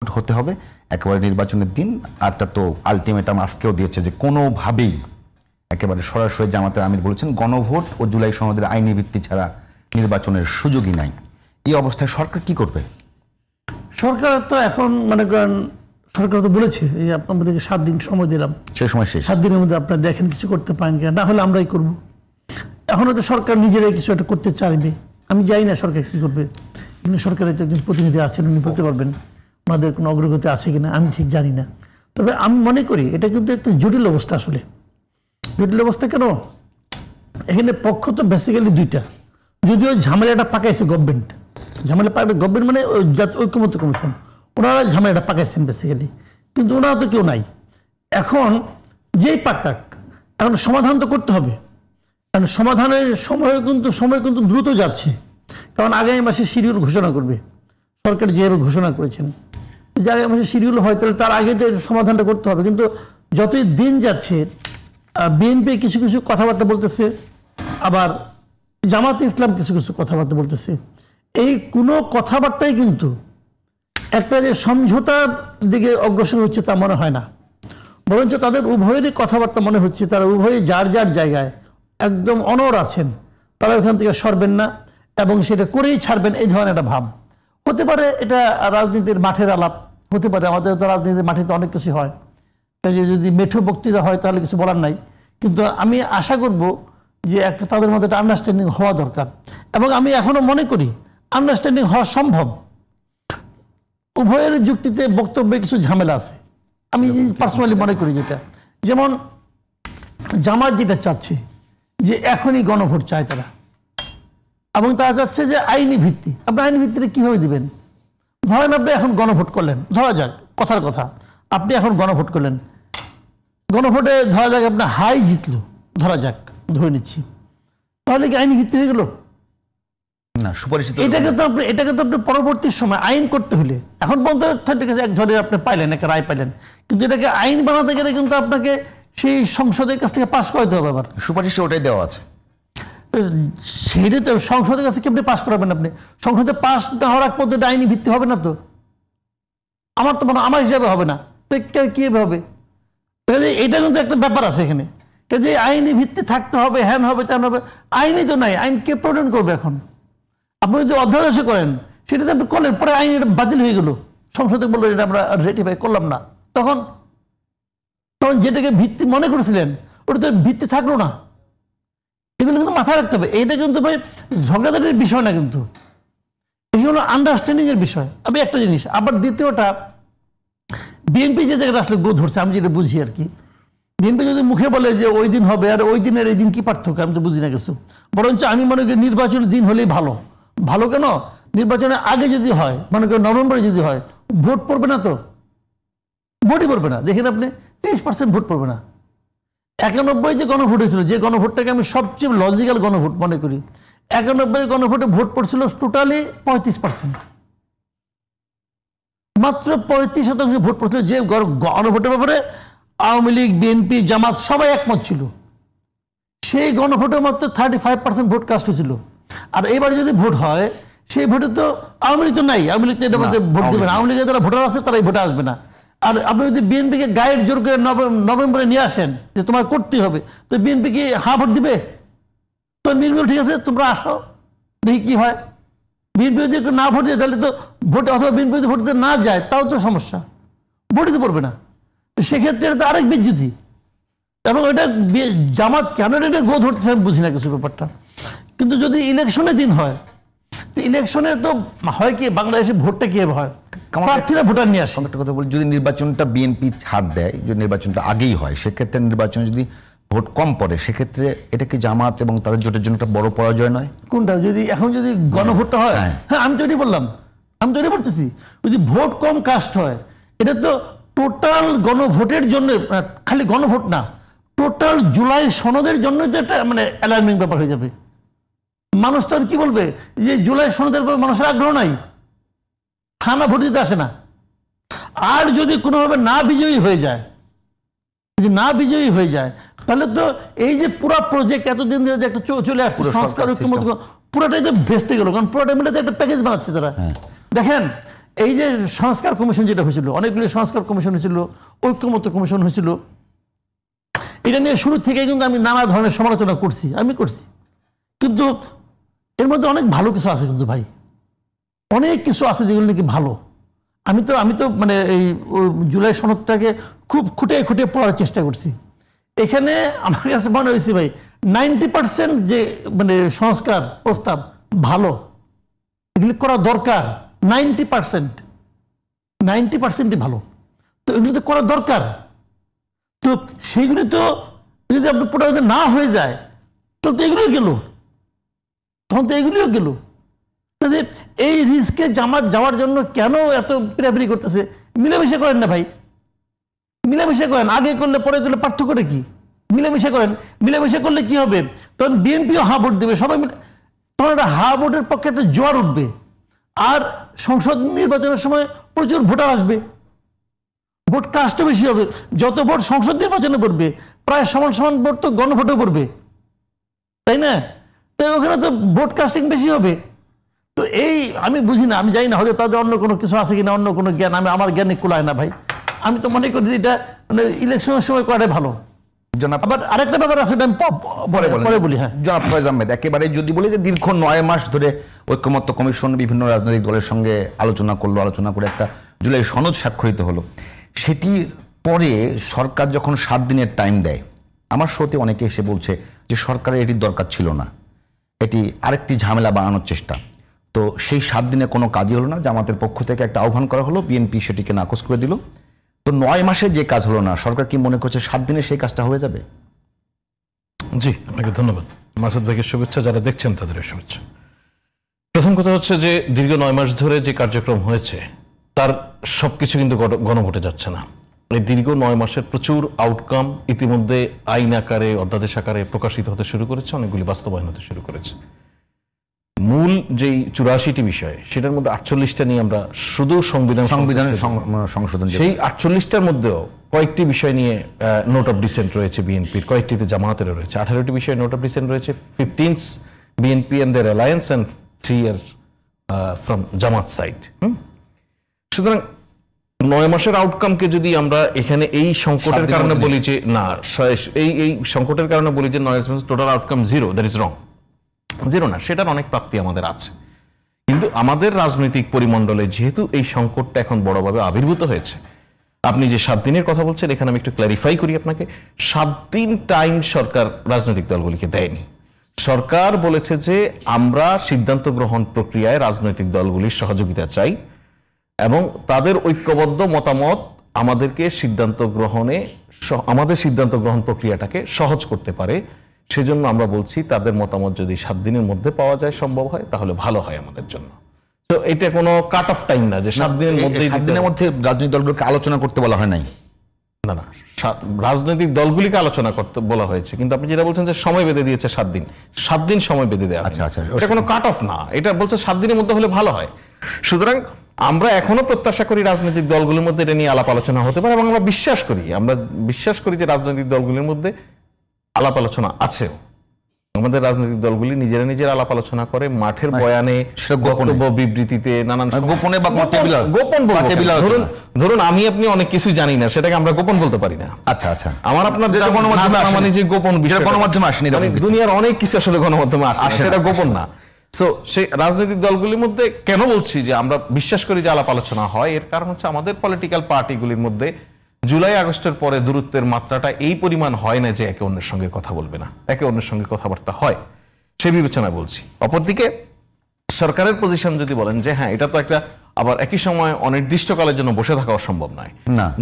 হতে হবে একেবারে নির্বাচনের দিন। আরটা তো আলটিমেটাম আজকেও দিয়েছে যে কোনোভাবেই একেবারে সরাসরি জামাতের আমির বলেছেন গণভোট ও জুলাই সনদের আইনি ভিত্তি ছাড়া নির্বাচনের সুযোগই নাই। এই অবস্থায় সরকার কি করবে? সরকার তো এখন মনে করেন সরকার তো বলেছে এই আপনাদেরকে 7 দিন সময় দিলাম, সেই সময় শেষ। 7 দিনের মধ্যে আপনারা দেখেন কিছু করতে পারেন কিনা, না হলে আমরাই করব। এখনও তো সরকার নিজেরাই কিছু একটা করতে চাইবে, আমি জানি না সরকার কী করবে। কিন্তু সরকারের তো একজন প্রতিনিধি আছেন, উনি বলতে পারবেন আমাদের কোনো অগ্রগতি আছে কিনা, আমি ঠিক জানি না। তবে আমি মনে করি এটা কিন্তু একটা জটিল অবস্থা। আসলে জটিল অবস্থা কেন, এখানে পক্ষ তো বেসিক্যালি দুইটা, যদিও ঝামেলাটা পাকাইছে গভর্নমেন্ট, ঝামেলা পাকাই গভর্নমেন্ট মানে ঐক্যমত্য কমিশন, ওনারা ঝামেলাটা পাকাইছেন বেসিক্যালি, কিন্তু ওনারা তো কেউ নাই। এখন যেই পাকাক, এখন সমাধান তো করতে হবে, কারণ সমাধানের সময় কিন্তু দ্রুত যাচ্ছে। কারণ আগামী মাসে শিডিউল ঘোষণা করবে সরকার, যেভাবে ঘোষণা করেছেন যে আগামী মাসে শিডিউল হয়, তাহলে তার আগে তো সমাধানটা করতে হবে। কিন্তু যতই দিন যাচ্ছে বিএনপি কিছু কিছু কথাবার্তা বলতেছে, আবার জামাতে ইসলাম কিছু কিছু কথাবার্তা বলতেছে। এই কোনো কথাবার্তাই কিন্তু একটা যে সমঝোতার দিকে অগ্রসর হচ্ছে তা মনে হয় না, বরঞ্চ তাদের উভয়েরই কথাবার্তা মনে হচ্ছে তারা উভয়ে যার যার জায়গায় একদম অনড় আছেন, তারা ওখান থেকে সরবেন না এবং সেটা করেই ছাড়বেন, এই ধরনের একটা ভাব হতে পারে। এটা রাজনীতির মাঠের আলাপ হতে পারে, আমাদের তো রাজনীতির মাঠে তো অনেক কিছু হয়, যদি মেঠো বক্তৃতা হয় তাহলে কিছু বলার নাই। কিন্তু আমি আশা করব যে একটা তাদের মধ্যে একটা আন্ডারস্ট্যান্ডিং হওয়া দরকার, এবং আমি এখনো মনে করি আন্ডারস্ট্যান্ডিং হওয়া সম্ভব। উভয়ের যুক্তিতে বক্তব্যে কিছু ঝামেলা আছে, আমি পার্সোনালি মনে করি। যেটা যেমন জামাত যেটা চাচ্ছে যে এখনই গণভোট চায় তারা, এবং তারা চাচ্ছে যে আইনি ভিত্তি। আপনি আইনি ভিত্তিতে কীভাবে দিবেন? ধরেন আপনি এখন গণভোট করলেন, ধরা যাক কথার কথা, আপনি এখন গণভোট করলেন, গণভোটে ধরা যাক আপনার হাই জিতলো, ধরা যাক ধরে নিচ্ছি, তাহলে কি আইনি ভিত্তি হয়ে গেল না? সুপরিচিত এটাকে তো আপনি পরবর্তী সময় আইন করতে হলে, এখন পর্যন্ত এক ধরনের আপনি পাইলেন, একটা রায় পাইলেন, কিন্তু এটাকে আইন বানাতে গেলে কিন্তু আপনাকে সেই সংসদের কাছ থেকে পাস করাতে হবে। আবার সুপারিশ ওটাই দেওয়া আছে, সেটা তো সংসদের কাছে কেমনি পাস করাবেন আপনি? সংসদে পাস না হওয়ার আগ পর্যন্ত আইনি ভিত্তি হবে না তো, আমার তো মনে আমার হিসাবে হবে না, তো কীভাবে হবে? এটা কিন্তু একটা ব্যাপার আছে এখানে, যে আইনি ভিত্তি থাকতে হবে, হ্যান হবে তেন হবে। আইনই তো নাই, আইন কে প্রণয়ন করবে? এখন আপনি যদি অধ্যাদেশ করেন, সেটা তো আপনি করলেন, পরে আইন এটা বাতিল হয়ে গেল, সংসদে বললো এটা আমরা রেটিফাই করলাম না, তখন যেটাকে ভিত্তি মনে করেছিলেন ওটা তো ভিত্তি থাকলো না। এগুলো কিন্তু মাথায় রাখতে হবে। এইটা কিন্তু ভাই ঝগড়াঝাটির বিষয় না, কিন্তু এগুলো আন্ডারস্ট্যান্ডিং এর বিষয়। আমি একটা জিনিস, আবার দ্বিতীয়টা, বিএনপি যে জায়গাটা আসলে গো ধরছে, আমি যেটা বুঝি আর কি, বিএনপি যদি মুখে বলে যে ওই দিন হবে, আর ওই দিনের এই দিন কি পার্থক্য, আমি তো বুঝি না কিছু। বরঞ্চ আমি মনে করি নির্বাচনের দিন হলেই ভালো। ভালো কেন? নির্বাচনের আগে যদি হয়, মনে করি নভেম্বরে যদি হয়, ভোট পড়বে না, তো ভোটই পড়বে না। দেখেন আপনি 30% ভোট পড়বে না। 91 যে গণভোট হয়েছিল, যে গণভোটটাকে আমি সবচেয়ে লজিক্যাল গণভোট মনে করি, 91 গণভোটে ভোট পড়ছিল টোটালি 35%, মাত্র 35% ভোট পড়ছিল। যে গণভোটের ব্যাপারে আওয়ামী লীগ, বিএনপি, জামাত সবাই একমত ছিল, সেই গণভোটের মাত্র 35% ভোট কাস্ট হয়েছিল। আর এবার যদি ভোট হয়, সেই ভোটে তো আওয়ামী লীগ তো নাই, আওয়ামী লীগ তো এটার মধ্যে ভোট দেবে না, আওয়ামী লীগের যারা ভোটার আছে তারা এই ভোটে আসবে না। আর আপনি যদি বিএনপিকে গায়ের জোর করে নভেম্বরে নিয়ে আসেন যে তোমার করতেই হবে, তো বিএনপি কি হ্যাঁ ভোট দিবে? তো বিএনপি ঠিক আছে তোমরা আসো, দেখি কি হয়। বিএনপি যদি না ভোট দেয় তাহলে তো ভোট, অথবা বিএনপি যদি ভোট দিতে না যায় তাও তো সমস্যা, ভোটই তো পড়বে না। সেক্ষেত্রে এটা তো আরেক বিচ্যুতি। এবং এটা জামাত কেন এটা গো ধরতেছে আমি বুঝি না কিছু ব্যাপারটা। কিন্তু যদি ইলেকশনের দিন হয়, ইলেকশনের তো হয় কি, বাংলাদেশে ভোটটা কি হয়, প্রার্থীরা ভোটার নিয়ে আসে। একটা কথা বলি, যদি নির্বাচনটা বিএনপি ছাড় দেয়, যদি নির্বাচনটা আগেই হয়, সেক্ষেত্রে নির্বাচনে যদি ভোট কম পড়ে, সেক্ষেত্রে এটা কি জামাত এবং তাদের জোটের জন্য একটা বড় পরাজয় নয়? কোনটা? যদি এখন যদি গণভোটটা হয়, হ্যাঁ আমি তো এটাই বললাম, আমি তো এটা বলতেছি, যদি ভোট কম কাস্ট হয়, এটা তো টোটাল গণভোটের জন্য, খালি গণভোট না, টোটাল জুলাই সনদের জন্য তো একটা মানে অ্যালার্মিং ব্যাপার হয়ে যাবে। মানুষ তো আর কি বলবে যে জুলাই সনদের ব্যাপারে মানুষের আগ্রহ নাই, থানা ভোট দিতে আসে না। আর যদি কোনোভাবে না বিজয়ী হয়ে যায়, যদি না বিজয়ী হয়ে যায়, তাহলে তো এই যে পুরো প্রজেক্ট এতদিন ধরে যে একটা চলে আসছে সংস্কার, পুরোটাই তো ভেস্তে গেল। কারণ পুরোটা মিলে একটা প্যাকেজ বানাচ্ছে তারা। দেখেন এই যে সংস্কার কমিশন যেটা হয়েছিল, অনেকগুলো সংস্কার কমিশন হয়েছিল, ঐক্যমত্য কমিশন হয়েছিল, এটা নিয়ে শুরু থেকে কিন্তু আমি নানা ধরনের সমালোচনা করছি, কিন্তু এর মধ্যে অনেক ভালো কিছু আছে, কিন্তু ভাই অনেক কিছু আছে যেগুলো নাকি ভালো। আমি তো মানে এই জুলাই সনদটাকে খুব খুঁটিয়ে খুঁটিয়ে পড়ার চেষ্টা করছি। এখানে আমার কাছে মনে হয়েছে ভাই 90% যে মানে সংস্কার প্রস্তাব ভালো, এগুলি করা দরকার। 90%ই ভালো, তো এগুলো তো করা দরকার। তো সেইগুলি তো যদি আপনি পুরো না হয়ে যায় তখন তো এগুলিও গেল। এই রিস্কে জামাত যাওয়ার জন্য কেন এত পিরাপিরি করতেছে? মিলেমিশে করেন না ভাই, মিলেমিশে করেন। আগে করলে পরে করলে পার্থক্য কি? মিলেমিশে করেন। মিলেমিশে করলে কি হবে? তখন বিএনপিও হা ভোট দেবে, সবাই মিলে, তখন একটা হা ভোটের পক্ষে একটা জোয়ার উঠবে। আর সংসদ নির্বাচনের সময় প্রচুর ভোটার আসবে, ভোট কাস্টও বেশি হবে। যত ভোট সংসদ নির্বাচনে পড়বে, প্রায় সমান সমান ভোট তো গণভোটে পড়বে, তাই না? তো ওখানে তো ভোট কাস্টিং বেশি হবে। তো এই আমি বুঝি না, আমি জানি না, হয়তো তাদের অন্য কোনো কিছু আছে কিনা, অন্য কোনো জ্ঞান, আমার জ্ঞানে কুলায় না ভাই। আমি তো মনে করি এটা মানে ইলেকশনের সময় করাটাই ভালো। জনাব, আবার আরেকটা ব্যাপার আছে, আমি পরে বলি। হ্যাঁ, জনাব ফয়েজ আহমেদ, একেবারে যদি বলি যে দীর্ঘ 9 মাস ধরে ঐক্যমত্য কমিশন বিভিন্ন রাজনৈতিক দলের সঙ্গে আলোচনা করে একটা জুলাই সনদ স্বাক্ষরিত হলো, সেটির পরে সরকার যখন 7 দিনের টাইম দেয়, আমার শোতে অনেকে এসে বলছে যে সরকারের এটির দরকার ছিল না, এটি আরেকটি ঝামেলা বানানোর চেষ্টা। তো সেই 7 দিনে কোনো কাজই হলো না। জামাতের পক্ষ থেকে একটা আহ্বান করা হলো, বিএনপি সেটিকে নাকচ করে দিল। তো 9 মাসে যে কাজ হলো না, সরকার কি মনে করছে 7 দিনে সেই কাজটা হয়ে যাবে? জি, আপনাকে ধন্যবাদ। মাসুদ ভাইকে শুভেচ্ছা, যারা দেখছেন তাদের শুভেচ্ছা। প্রথম কথা হচ্ছে যে দীর্ঘ 9 মাস ধরে যে কার্যক্রম হয়েছে তার সবকিছু কিন্তু গণভোটে যাচ্ছে না। এই দীর্ঘ 9 মাসের প্রচুর আউটকাম ইতিমধ্যে আইন আকারে, অধ্যাদেশ আকারে প্রকাশিত হতে শুরু করেছে, অনেকগুলি বাস্তবায়ন হতে শুরু করেছে। মূল যেই 84টি বিষয়, সেটার মধ্যে 48টা নিয়ে আমরা শুধু সংবিধানের সংশোধন, সেই 48টার মধ্যেও কয়েকটি বিষয় নিয়ে নোট অফ ডিসেন্ট রয়েছে বিএনপির, কয়েকটিতে জামায়াতেরও রয়েছে। 18টি বিষয়ে নোট অফ ডিসেন্ট রয়েছে। 15 BNP and their alliance and 3 from Jamaat side. সুতরাং 9 মাসের আউটকামকে যদি আমরা এখানে এই সংকটের কারণে বলি যে না, এই সংকটের কারণে বলি যে 9 মাস total outcome 0, that is wrong. 0 না, সেটার অনেক প্রাপ্তি আমাদের আছে। কিন্তু আমাদের রাজনৈতিক পরিমণ্ডলে যেহেতু এই সংকটটা এখন বড়ভাবে আবির্ভূত হয়েছে, আপনি যে 7 দিনের কথা বলছেন, এখানে আমি একটু ক্ল্যারিফাই করি আপনাকে। 7 দিন টাইম সরকার রাজনৈতিক দলগুলিকে দেয়নি। সরকার বলেছে যে আমরা সিদ্ধান্ত গ্রহণ প্রক্রিয়ায় রাজনৈতিক দলগুলির সহযোগিতা চাই এবং তাদের ঐক্যবদ্ধ মতামত আমাদের সিদ্ধান্ত গ্রহণ প্রক্রিয়াটাকে সহজ করতে পারে। সেজন্য আমরা বলছি তাদের মতামত যদি 7 দিনের মধ্যে পাওয়া যায়, সম্ভব হয়, তাহলে ভালো হয় আমাদের জন্য। তো এটা কোনো কাট অফ টাইম না যে 7 দিনের মধ্যে। 7 দিনের মধ্যে রাজনৈতিক দলগুলোকে আলোচনা করতে বলা হয় নাই। না, রাজনৈতিক দলগুলিকে আলোচনা করতে বলা হয়েছে, কিন্তু আপনি যেটা বলছেন যে সময় বেঁধে দিয়েছে 7 দিন, 7 দিন সময় বেঁধে দেওয়া। আচ্ছা, এটা কোনো কাট অফ না, এটা বলছে 7 দিনের মধ্যে হলে ভালো হয়। সুতরাং আমরা এখনো প্রত্যাশা করি রাজনৈতিক দলগুলোর মধ্যে এটা নিয়ে আলাপ আলোচনা হতে পারে এবং আমরা বিশ্বাস করি যে রাজনৈতিক দলগুলির মধ্যে আলাপ আলোচনা আছে। আমাদের রাজনৈতিক দলগুলি নিজেরা আলাপ আলোচনা করে, মাঠের বয়ানে, বক্তব্য বিবৃতিতে, নানান গোপনে বা গোপন ধরুন আমি আপনি অনেক কিছু জানি না, সেটাকে আমরা গোপন বলতে পারি না। আচ্ছা, আমার আপনার মানে যে গোপন বিষয় গণমাধ্যমে আসেনি, দুনিয়ার অনেক কিছু আসলে গণমাধ্যমে আসে, সেটা গোপন না। সো সেই রাজনৈতিক দলগুলির মধ্যে কেন বলছি যে আমরা বিশ্বাস করি যে আলাপ আলোচনা হয়, এর কারণ হচ্ছে আমাদের পলিটিক্যাল পার্টিগুলির মধ্যে জুলাই আগস্টের পরে দূরত্বের মাত্রাটা এই পরিমাণ হয় না যে একে অন্যের সঙ্গে কথা বলবে না, একে অন্যের সঙ্গে কথাবার্তা হয়, সে বিবেচনা বলছি। অপরদিকে সরকারের পজিশন যদি বলেন যে হ্যাঁ, এটা তো একটা, আবার একই সময় অনির্দিষ্টকালের জন্য বসে থাকা সম্ভব নয়।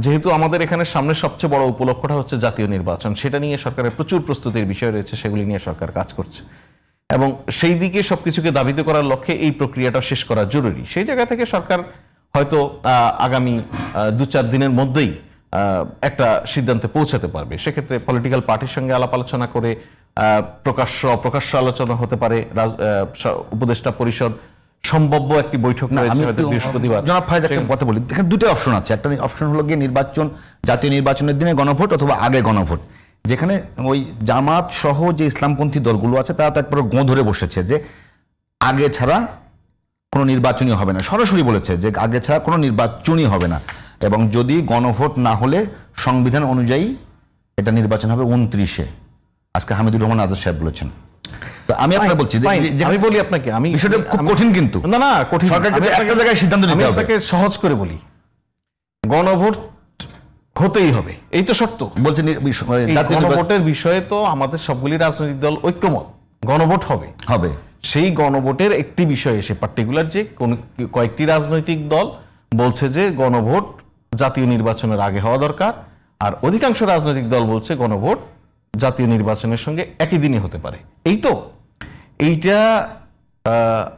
যেহেতু আমাদের এখানে সামনে সবচেয়ে বড় উপলক্ষটা হচ্ছে জাতীয় নির্বাচন, সেটা নিয়ে সরকারের প্রচুর প্রস্তুতির বিষয় রয়েছে, সেগুলি নিয়ে সরকার কাজ করছে এবং সেই দিকে সবকিছুকে দাবিত করার লক্ষ্যে এই প্রক্রিয়াটা শেষ করা জরুরি। সেই জায়গা থেকে সরকার হয়তো আগামী 2-4 দিনের মধ্যেই একটা সিদ্ধান্তে পৌঁছাতে পারবে। সেক্ষেত্রে পলিটিক্যাল পার্টির সঙ্গে আলাপ আলোচনা করে অপ্রকাশ্য আলোচনা হতে পারে। উপদেষ্টা পরিষদ সম্ভাব্য একটি বৈঠক রয়েছে হয়তো বৃহস্পতিবার। জনাব ফায়েজ, একটা কথা বলি, এখানে দুটো অপশন আছে। একটা অপশন হলো গিয়ে জাতীয় নির্বাচনের দিনে গণভোট অথবা আগে গণভোট, যেখানে ওই জামাত সহ যে ইসলামপন্থী দলগুলো আছে তারা তো একবার গোঁ ধরে বসেছে যে আগে ছাড়া কোনো নির্বাচনই হবে না, সরাসরি বলেছে যে আগে ছাড়া কোনো নির্বাচনই হবে না, এবং যদি গণভোট না হলে সংবিধান অনুযায়ী এটা নির্বাচন হবে 29-এ। আজকে হামিদুর রহমান আজাদ সাহেব বলেছেন। তো আমি আপনাকে বলছি যে আমি বলি আপনাকে, আমি বিষয়টা খুব কঠিন, কিন্তু না কঠিন, সরকার একটা জায়গায় সিদ্ধান্ত নিতে হবে। আপনাকে সহজ করে বলি, গণভোট হতেই হবে, এই তো শর্ত। বলছেন গণভোটের বিষয়ে তো আমাদের সবগুলি রাজনৈতিক দল ঐক্যমত, গণভোট হবে। সেই গণভোটের একটি বিষয় এসে পার্টিকুলার যে কয়েকটি রাজনৈতিক দল বলছে যে গণভোট জাতীয় নির্বাচনের আগে হওয়া দরকার, আর অধিকাংশ রাজনৈতিক দল বলছে গণভোট জাতীয় নির্বাচনের সঙ্গে একই দিনে হতে পারে। এই তো এইটা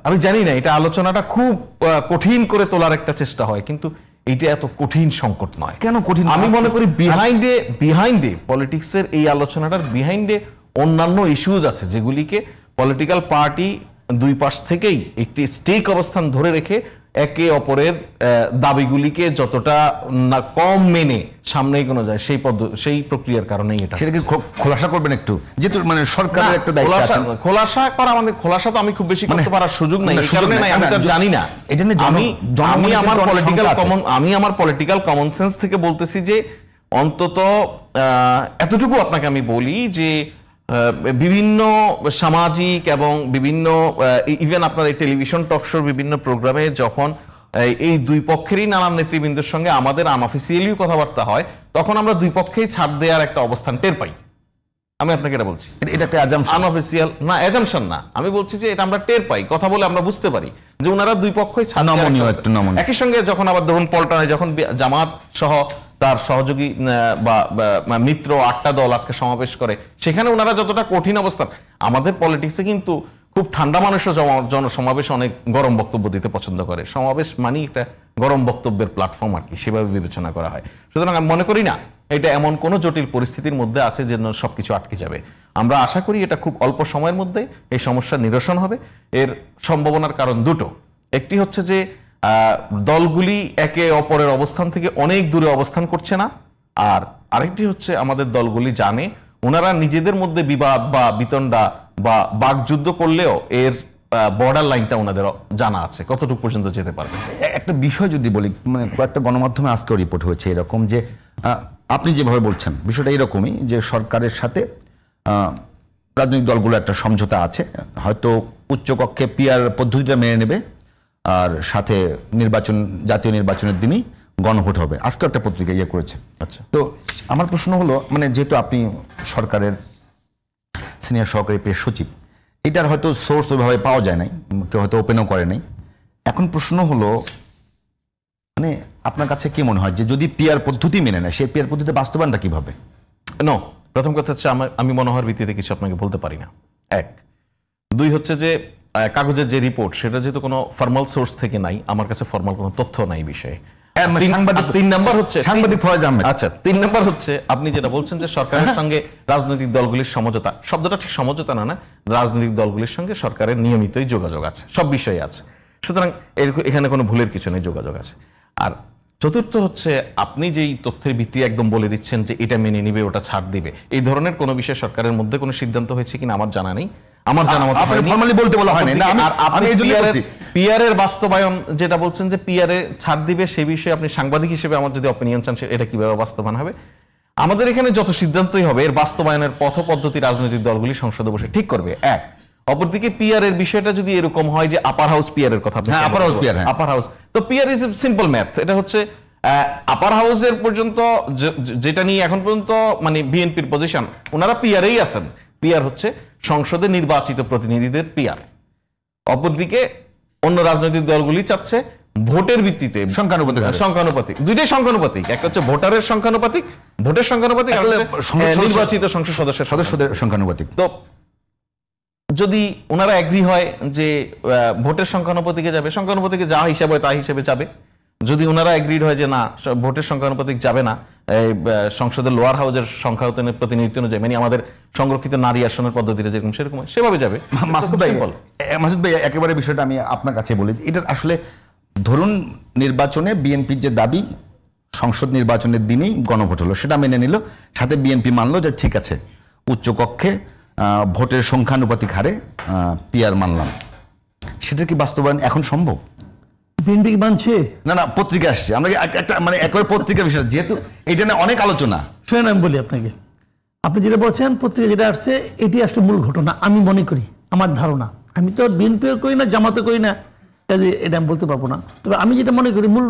আমি জানি না, এটা আলোচনাটা খুব কঠিন করে তোলার একটা চেষ্টা হয়, কিন্তু এইটা এত কঠিন সংকট নয়। কেন কঠিন? আমি মনে করি বিহাইন্ডে পলিটিক্সের এই আলোচনাটার বিহাইন্ডে অন্যান্য ইস্যুজ আছে, যেগুলিকে পলিটিক্যাল পার্টি দুই পাশ থেকেই একটি স্টেক অবস্থান ধরে রেখে একে অপরের দাবিগুলিকে যতটা না কম মেনে সামনে এগোনো যায়, সেই প্রক্রিয়ার কারণেই এটা। সেটাকে খোলাসা করবেন একটু, যেহেতু মানে সরকারের একটা দায়িত্ব আছে। খোলাসা করা মানে খোলাসা তো আমি খুব বেশি করতে পারার সুযোগ নাই, আমি তো জানি না। আমি আমার পলিটিক্যাল কমন সেন্স থেকে বলতেছি যে অন্তত এতটুকু আপনাকে আমি বলি যে বিভিন্ন সামাজিক এবং বিভিন্ন ইভেন আপনার এই টেলিভিশন টকশোর বিভিন্ন প্রোগ্রামে যখন এই দুই পক্ষেরই নানান নেতৃবৃন্দের সঙ্গে আমাদের আনঅফিসিয়ালিও কথাবার্তা হয়, তখন আমরা দুই পক্ষেই ছাড় দেওয়ার একটা অবস্থান টের পাই। আমি আপনাকে এটা বলছি, এটা একটা আনঅফিসিয়াল না, অ্যাজাম্পশন না, আমি বলছি যে এটা আমরা টের পাই, কথা বলে আমরা বুঝতে পারি যে ওনারা দুই পক্ষই ছাড় দেওয়ার। একই সঙ্গে যখন আবার ধরুন পল্টনে যখন জামাত সহ তার সহযোগী বা মিত্র 8টা দল আজকে সমাবেশ করে, সেখানে ওনারা যতটা কঠিন অবস্থান, আমাদের পলিটিক্সে কিন্তু খুব ঠান্ডা মানুষও জনসমাবেশ অনেক গরম বক্তব্য দিতে পছন্দ করে। সমাবেশ মানে একটা গরম বক্তব্যের প্ল্যাটফর্ম আর কি, সেভাবে বিবেচনা করা হয়। সুতরাং আমি মনে করি না এটা এমন কোনো জটিল পরিস্থিতির মধ্যে আছে যে সবকিছু আটকে যাবে। আমরা আশা করি এটা খুব অল্প সময়ের মধ্যে এই সমস্যার নিরসন হবে। এর সম্ভাবনার কারণ দুটো, একটি হচ্ছে যে দলগুলি একে অপরের অবস্থান থেকে অনেক দূরে অবস্থান করছে না, আর আরেকটি হচ্ছে আমাদের দলগুলি জানে ওনারা নিজেদের মধ্যে বিবাদ বা বিতণ্ডা বা বাকযুদ্ধ করলেও এর বর্ডার লাইনটা ওনাদের জানা আছে, কতটুকু পর্যন্ত যেতে পারবে। একটা বিষয় যদি বলি, মানে কয়েকটা গণমাধ্যমে আজকেও রিপোর্ট হয়েছে এরকম যে আপনি যেভাবে বলছেন বিষয়টা এরকমই, যে সরকারের সাথে রাজনৈতিক দলগুলো একটা সমঝোতা আছে, হয়তো উচ্চকক্ষে পিআর পদ্ধতিটা মেনে নেবে, আর সাথে জাতীয় নির্বাচনের দিনই গণভোট হবে। আজকে একটা পত্রিকা ইয়ে করেছে। আচ্ছা, তো আমার প্রশ্ন হলো, মানে যেহেতু আপনি সরকারের সিনিয়র সহকারী প্রেস সচিব, এটার হয়তো সোর্স ওইভাবে পাওয়া যায় নাই, কেউ হয়তো ওপেনও করে নাই। এখন প্রশ্ন হলো, মানে আপনার কাছে কি মনে হয় যে যদি পিআর পদ্ধতি মেনে নেয়, সেই পিআর পদ্ধতি বাস্তবায়নটা কিভাবে? প্রথম কথা হচ্ছে আমি মনোহর ভিত্তিতে কিছু আপনাকে বলতে পারি না, এক। দুই হচ্ছে যে কাগজের যে রিপোর্ট সেটা যেহেতু কোনো ফর্মাল সোর্স থেকে নাই, আমার কাছে ফর্মাল কোনো তথ্য নাই বিষয়ে। 3 নাম্বার হচ্ছে সাংবাদিক ফয়েজ আহমেদ। আচ্ছা, 3 নাম্বার হচ্ছে আপনি যেটা বলছেন যে সরকারের সঙ্গে রাজনৈতিক দলগুলির সমঝোতা, শব্দটা ঠিক সমঝোতা না, রাজনৈতিক দলগুলির সঙ্গে সরকারের নিয়মিতই যোগাযোগ আছে, সব বিষয়ে আছে। সুতরাং এখানে কোনো ভুলের কিছু নেই, যোগাযোগ আছে। আর চতুর্থ হচ্ছে আপনি যেই তথ্যের ভিত্তি একদম বলে দিচ্ছেন যে এটা মেনে নিবে, ওটা ছাড় দিবে, এই ধরনের কোনো বিষয়ে সরকারের মধ্যে কোনো সিদ্ধান্ত হয়েছে কিনা আমার জানা নেই। আমার জানা মতো ফর্মালি বলতে বলা হয়নি। আপনি পিআরের বাস্তবায়ন যেটা বলছেন যে পিআরে ছাড় দিবে, সেই বিষয়ে আপনি সাংবাদিক হিসেবে আমার যদি অপিনিয়ন চান, এটা কিভাবে বাস্তবায়ন হবে? আমাদের এখানে যত সিদ্ধান্তই হবে এর বাস্তবায়নের পথ পদ্ধতি রাজনৈতিক দলগুলি সংসদে বসে ঠিক করবে, এক। অপরদিকে পিআর এর বিষয়টা যদি এরকম হয় যে আপার হাউস পিআর এর কথা, আপার হাউস, তো পিআর ইজ সিম্পল ম্যাথ। এটা হচ্ছে আপার হাউসের পর্যন্ত যেটা নিয়ে এখন পর্যন্ত মানে বিএনপির পজিশন, ওনারা পিআরেই আছেন। পিআর হচ্ছে সংসদে নির্বাচিত প্রতিনিধিদের পিআর। অপরদিকে অন্য রাজনৈতিক দলগুলি চাচ্ছে ভোটের ভিত্তিতে সংখ্যানুপাতিক, দুইটাই সংখ্যানুপাতিক, একটা হচ্ছে ভোটারের সংখ্যানুপাতিক, ভোটের সংখ্যানুপাতিক, নির্বাচিত সংসদ সদস্যদের সংখ্যানুপাতিক। তো যদি ওনারা এগ্রি হয় যে ভোটের সংখ্যানুপাতিকে যাবে, সংখ্যানুপাতিকে যা হিসাবে হয় তা হিসেবে যাবে। যদি ওনারা এগ্রিড হয় যে না, ভোটের সংখ্যানুপাতিক যাবে না, সংসদের লোয়ার হাউসের সংখ্যা প্রতিনিধিত্ব অনুযায়ী, মানে আমাদের সংরক্ষিত নারী আসনের পদ্ধতিটা যেরকম সেরকম সেভাবে যাবে। মাসুদ ভাই, একেবারে বিষয়টা আমি আপনার কাছে বলি, এটা আসলে ধরুন নির্বাচনে বিএনপির যে দাবি সংসদ নির্বাচনের দিনই গণভোট হলো, সেটা মেনে নিল, সাথে বিএনপি মানলো যে ঠিক আছে উচ্চকক্ষে ভোটের সংখ্যানুপাতিক হারে পিআর মানলাম। সেটা কি বাস্তবায়ন এখন সম্ভব? বিএনপি মানছে? না, পত্রিকা আসছে, আমরা একটা মানে একবার পত্রিকার বিষয়, যেহেতু এটা নিয়ে অনেক আলোচনা। শুনেন আমি বলি আপনাকে, আপনি যেটা বলছেন পত্রিকা যেটা আসছে এটি আসলে মূল ঘটনা আমি মনে করি, আমার ধারণা। আমি তো বিএনপিও করি না, জামাতও করি না, এটা আমি বলতে পারবো না। তবে আমি যেটা মনে করি মূল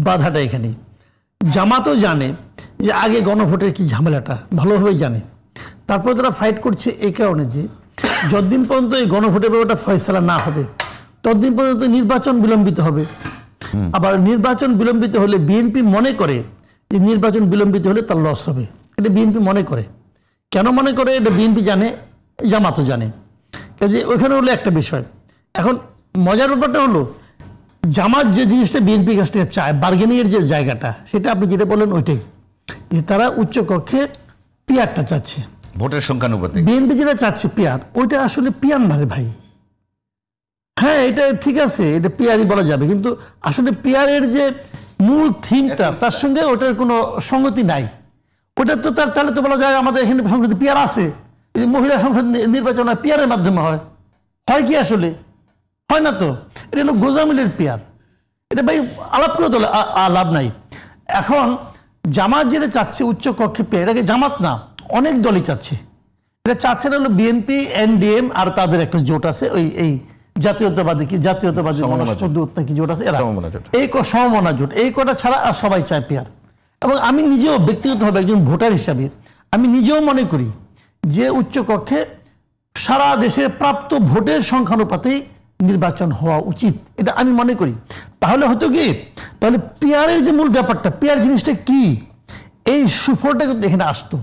বাধাটা এখানে, জামাতও জানে যে আগে গণভোটের কি ঝামেলাটা ভালোভাবেই জানে, তারপর তারা ফাইট করছে এই কারণে যে যতদিন পর্যন্ত এই গণভোটের ব্যাপারটা ফয়সালা না হবে ততদিন পর্যন্ত নির্বাচন বিলম্বিত হবে। আবার নির্বাচন বিলম্বিত হলে বিএনপি মনে করে যে নির্বাচন বিলম্বিত হলে তার লস হবে, এটা বিএনপি মনে করে। কেন মনে করে এটা বিএনপি জানে, জামাতও জানে। কাজে ওইখানে হলো একটা বিষয়। এখন মজার ব্যাপারটা হলো জামাত যে জিনিসটা বিএনপির কাছ থেকে চায়, বার্গেনিংয়ের যে জায়গাটা, সেটা আপনি যেটা বললেন ওইটাই, যে তারা উচ্চ কক্ষে পিয়ারটা চাচ্ছে, ভোটের সংখ্যানুপাতিক। বিএনপি যেটা চাচ্ছে পিয়ার, ওইটা আসলে পিয়ার না রে ভাই। হ্যাঁ এটা ঠিক আছে, এটা পিয়ারই বলা যাবে, কিন্তু আসলে পিয়ারের যে মূল থিমটা তার সঙ্গে ওটার কোনো সঙ্গতি নাই। ওটা তো তাহলে তো বলা যায় আমাদের এখানে সংসদে পিয়ার আছে, মহিলা সংসদ নির্বাচন হয় পিয়ারের মাধ্যমে হয় কি আসলে? হয় না তো। এটা হলো গোজামিলের পিয়ার, এটা ভাই আলাপ করে তো লাভ নাই। এখন জামাত যেটা চাচ্ছে উচ্চ কক্ষে পিয়ার, এটাকে জামাত না অনেক দলই চাচ্ছে। এটা চাচ্ছে না হলো বিএনপি, এনডিএম আর তাদের একটা জোট আছে, এই জাতীয়তাবাদী কি জাতীয়তাবাদী কি জোট আছে, এই সমমনা জোট, এই কটা ছাড়া আর সবাই চায় পিয়ার। এবং আমি নিজেও ব্যক্তিগতভাবে একজন ভোটার হিসাবে আমি নিজেও মনে করি যে উচ্চ কক্ষে সারা দেশে প্রাপ্ত ভোটের সংখ্যানুপাতেই নির্বাচন হওয়া উচিত, এটা আমি মনে করি। তাহলে হতো কি, তাহলে পিয়ারের যে মূল ব্যাপারটা, পিয়ার জিনিসটা কি, এই সুফলটা কিন্তু এখানে আসতো।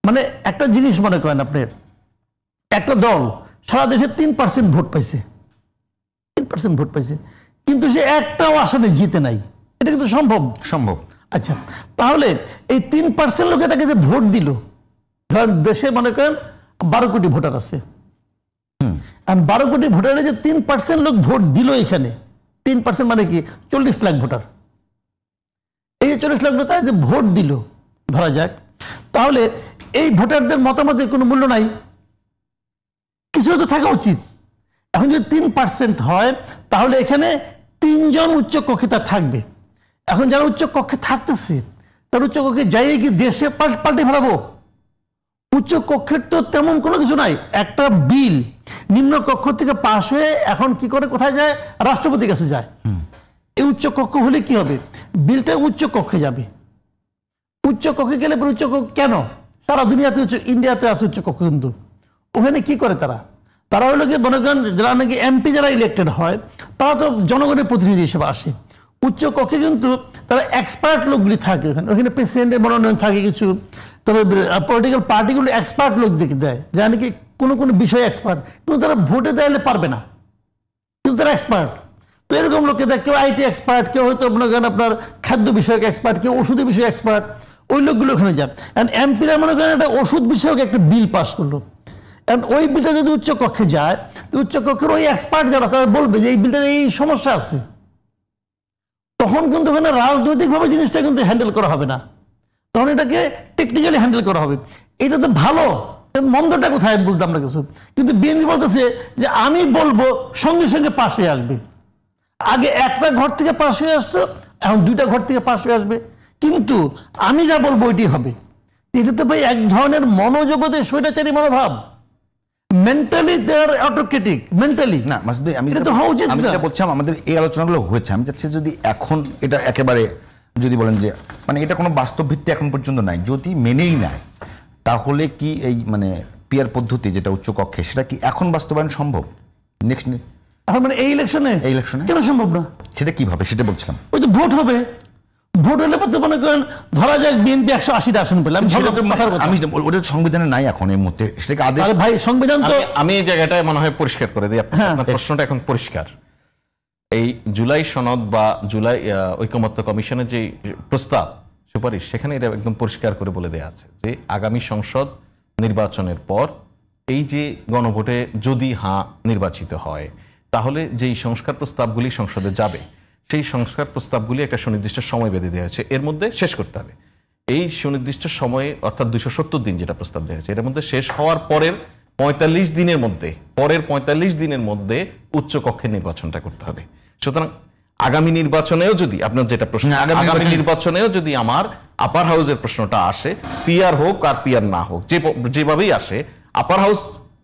মানে একটা জিনিস মনে করেন আপনি, একটা দল সারা দেশে 3% ভোট পাইছে, 3% ভোট পাইছে, কিন্তু সে একটাও আসনে জিতে নাই, এটা কিন্তু সম্ভব। আচ্ছা, তাহলে এই 3% লোকে তাকে যে ভোট দিল, ধরেন দেশে মনে করেন 12 কোটি ভোটার আছে, 12 কোটি ভোটারে যে 3% লোক ভোট দিল, এখানে 3% মানে কি 40 লাখ ভোটার, এই যে 40 লাখ ভোটার যে ভোট দিল ধরা যাক, তাহলে এই ভোটারদের মতামতের কোনো মূল্য নাই, কিছু তো থাকা উচিত। এখন যদি 3% হয় তাহলে এখানে 3 জন উচ্চ কক্ষে তার থাকবে। এখন যারা উচ্চ কক্ষে থাকতেছে তার উচ্চ কক্ষে যাই কি দেশে পাল্টে ফেলাবো? উচ্চ কক্ষের তো তেমন কোনো কিছু নাই। একটা বিল নিম্ন কক্ষ থেকে পাশ হয়ে এখন কি করে কোথায় যায়? রাষ্ট্রপতির কাছে যায়। এই উচ্চ কক্ষ হলে কি হবে? বিলটা উচ্চ কক্ষে যাবে। উচ্চ কক্ষে গেলে উচ্চ কক্ষ কেন? সারা দুনিয়াতে ইন্ডিয়াতে আছে উচ্চ কক্ষ, কিন্তু ওখানে কি করে তারা হলো কি মনে করেন যারা নাকি এমপি যারা ইলেক্টেড হয় তারা তো জনগণের প্রতিনিধি হিসেবে আসে। উচ্চ কক্ষে কিন্তু তারা এক্সপার্ট লোকগুলি থাকে, ওখানে প্রেসিডেন্টের মনোনয়ন থাকে কিছু, তবে পলিটিক্যাল পার্টিগুলো এক্সপার্ট লোক দেখে দেয়, যা নাকি কোনো বিষয়ে এক্সপার্ট, কিন্তু তারা ভোটে দেওয়ালে পারবে না, কিন্তু তারা এক্সপার্ট। তো এরকম লোককে দেয়, কেউ আইটি এক্সপার্ট, কেউ হয়তো মনে করেন আপনার খাদ্য বিষয়ক এক্সপার্ট, কেউ ওষুধের বিষয়ে এক্সপার্ট, ওই লোকগুলো ওখানে যান। এমপিরা মনে করেন একটা ওষুধ বিষয়ক একটা বিল পাস করলো, ওই বিলটা যদি উচ্চ কক্ষে যায়, উচ্চ কক্ষের ওই এক্সপার্ট যারা তারা বলবে যে এই বিলটার এই সমস্যা আছে, তখন কিন্তু ওখানে রাজনৈতিকভাবে জিনিসটা কিন্তু হ্যান্ডেল করা হবে না, তখন এটাকে টেকনিক্যালি হ্যান্ডেল করা হবে। এটা তো ভালো, মন্দটা কোথায় বুঝতাম না কিছু। কিন্তু বিএনপি বলতেছে যে আমি বলবো সঙ্গে সঙ্গে পাশ হয়ে আসবে। আগে একটা ঘর থেকে পাশ হয়ে আসতো, এখন 2টা ঘর থেকে পাশ হয়ে আসবে, কিন্তু আমি যা বলবো ওইটি হবে। এটা তো ভাই এক ধরনের মনোজগতে স্বৈরাচারী মনোভাব, মেন্টালি দে আর অটোক্রেটিক, মেন্টালি না মাসুদ ভাই, আমি যেটা বলছিলাম আমাদের এই আলোচনাগুলো হয়েছে, আমি চাচ্ছি যদি এখন এটা একেবারে যদি বলেন যে মানে এটা কোনো বাস্তব ভিত্তি এখন পর্যন্ত নাই, যদি মেনেই নেয় তাহলে কি এই মানে পিয়ার পদ্ধতি যেটা উচ্চ কক্ষে সেটা কি এখন বাস্তবায়ন সম্ভব? নেক্সট মানে এই ইলেকশনে কেন সম্ভব না? সেটা কিভাবে, সেটা বলছিলাম। ওই তো ভোট হবে, ভোট হলে তো মনে করেন ধরা যাক বিএনপি 180টা আসন পেলাম, আমি ওটা সংবিধানে নাই এখন এই মুহূর্তে, সেটাকে আদেশ ভাই সংবিধান তো। আমি এই জায়গাটায় মনে হয় পরিষ্কার করে দিই, আপনার প্রশ্নটা এখন পরিষ্কার। এই জুলাই সনদ বা জুলাই ঐকমত্য কমিশনের যে প্রস্তাব সুপারিশ, সেখানে এটা একদম পরিষ্কার করে বলে দেওয়া আছে যে আগামী সংসদ নির্বাচনের পর এই যে গণভোটে যদি নির্বাচিত হয়, তাহলে যেই সংস্কার প্রস্তাবগুলি সংসদে যাবে সেই সংস্কার প্রস্তাবগুলি একটা সুনির্দিষ্ট সময় বেঁধে দেওয়া হয়েছে, এর মধ্যে শেষ করতে হবে। এই সুনির্দিষ্ট সময়ে অর্থাৎ 270 দিন যেটা প্রস্তাব দেওয়া হয়েছে, এর মধ্যে শেষ হওয়ার পরের 45 দিনের মধ্যে, পরের 45 দিনের মধ্যে উচ্চ কক্ষের নির্বাচনটা করতে হবে। সুতরাং আগামী নির্বাচনেও যদি আপনার যেটা প্রশ্ন, আগামী নির্বাচনেও যদি আমার আপার হাউসের প্রশ্নটা আসে, পিআর হোক আর পিআর না হোক, যেভাবেই আসে, আপার হাউস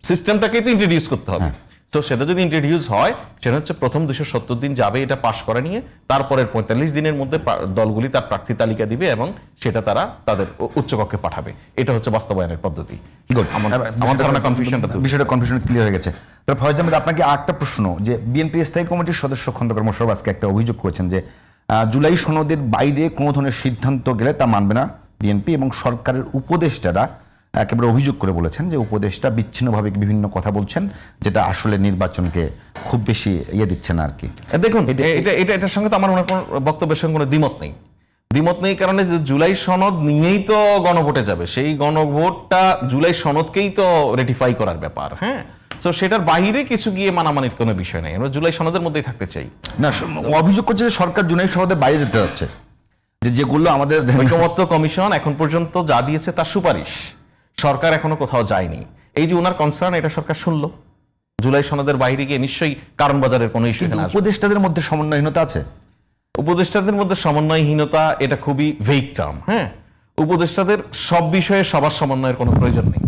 সিস্টেমটাকেই তো ইন্ট্রোডিউস করতে হবে। তো সেটা যদি ইন্ট্রোডিউস হয়, সেটা হচ্ছে প্রথম 270 দিন যাবে এটা পাশ করা নিয়ে, তারপরের 45 দিনের মধ্যে দলগুলি তার প্রার্থী তালিকা দিবে এবং সেটা তারা তাদের উচ্চকক্ষে পাঠাবে। এটা হচ্ছে বাস্তবায়নের পদ্ধতি। আমার ধারণা বিষয়টা কনফিউশন ক্লিয়ার হয়ে গেছে। তবে ফয়েজ আহমেদ, আপনাকে আরেকটা প্রশ্ন, যে বিএনপি স্থায়ী কমিটির সদস্য খন্দকার মোশাররফ আজকে একটা অভিযোগ করেছেন যে জুলাই সনদের বাইরে কোনো ধরনের সিদ্ধান্ত গেলে তা মানবে না বিএনপি, এবং সরকারের উপদেষ্টারা একেবারে অভিযোগ করে বলেছেন যে উপদেষ্টা বিচ্ছিন্নভাবে বিভিন্ন কথা বলছেন, যেটা আসলে নির্বাচনকে খুব বেশি দিচ্ছে না আর কি। দেখুন, এটার সঙ্গে তো আমার কোনো বক্তব্যের সঙ্গে কোনো দ্বিমত নেই, কারণ জুলাই সনদ নিয়েই তো গণভোটে যাবে, সেই গণভোটটা জুলাই সনদকেই তো রেটিফাই করার ব্যাপার। হ্যাঁ, তো সেটার বাইরে কিছু গিয়ে মানামানির কোনো বিষয় নেই, আমরা জুলাই সনদের মধ্যেই থাকতে চাই। না, অভিযোগ করছে যে সরকার জুলাই সনদের বাইরে যেতে যাচ্ছে, যেগুলো আমাদের ঐকমত্য কমিশন এখন পর্যন্ত যা দিয়েছে তার সুপারিশ সরকার এখনো কোথাও যায়নি। এই যে ওনার কনসার্ন, এটা সরকার শুনলো। জুলাই সনদের বাইরে গিয়ে নিশ্চয়ই কারণ বাজারের কোনো ইস্যু। উপদেষ্টাদের মধ্যে সমন্বয়হীনতা আছে, উপদেষ্টাদের মধ্যে সমন্বয়হীনতা এটা খুবই ভেগ টার্ম। হ্যাঁ, উপদেষ্টাদের সব বিষয়ে সবার সমন্বয়ের কোনো প্রয়োজন নেই।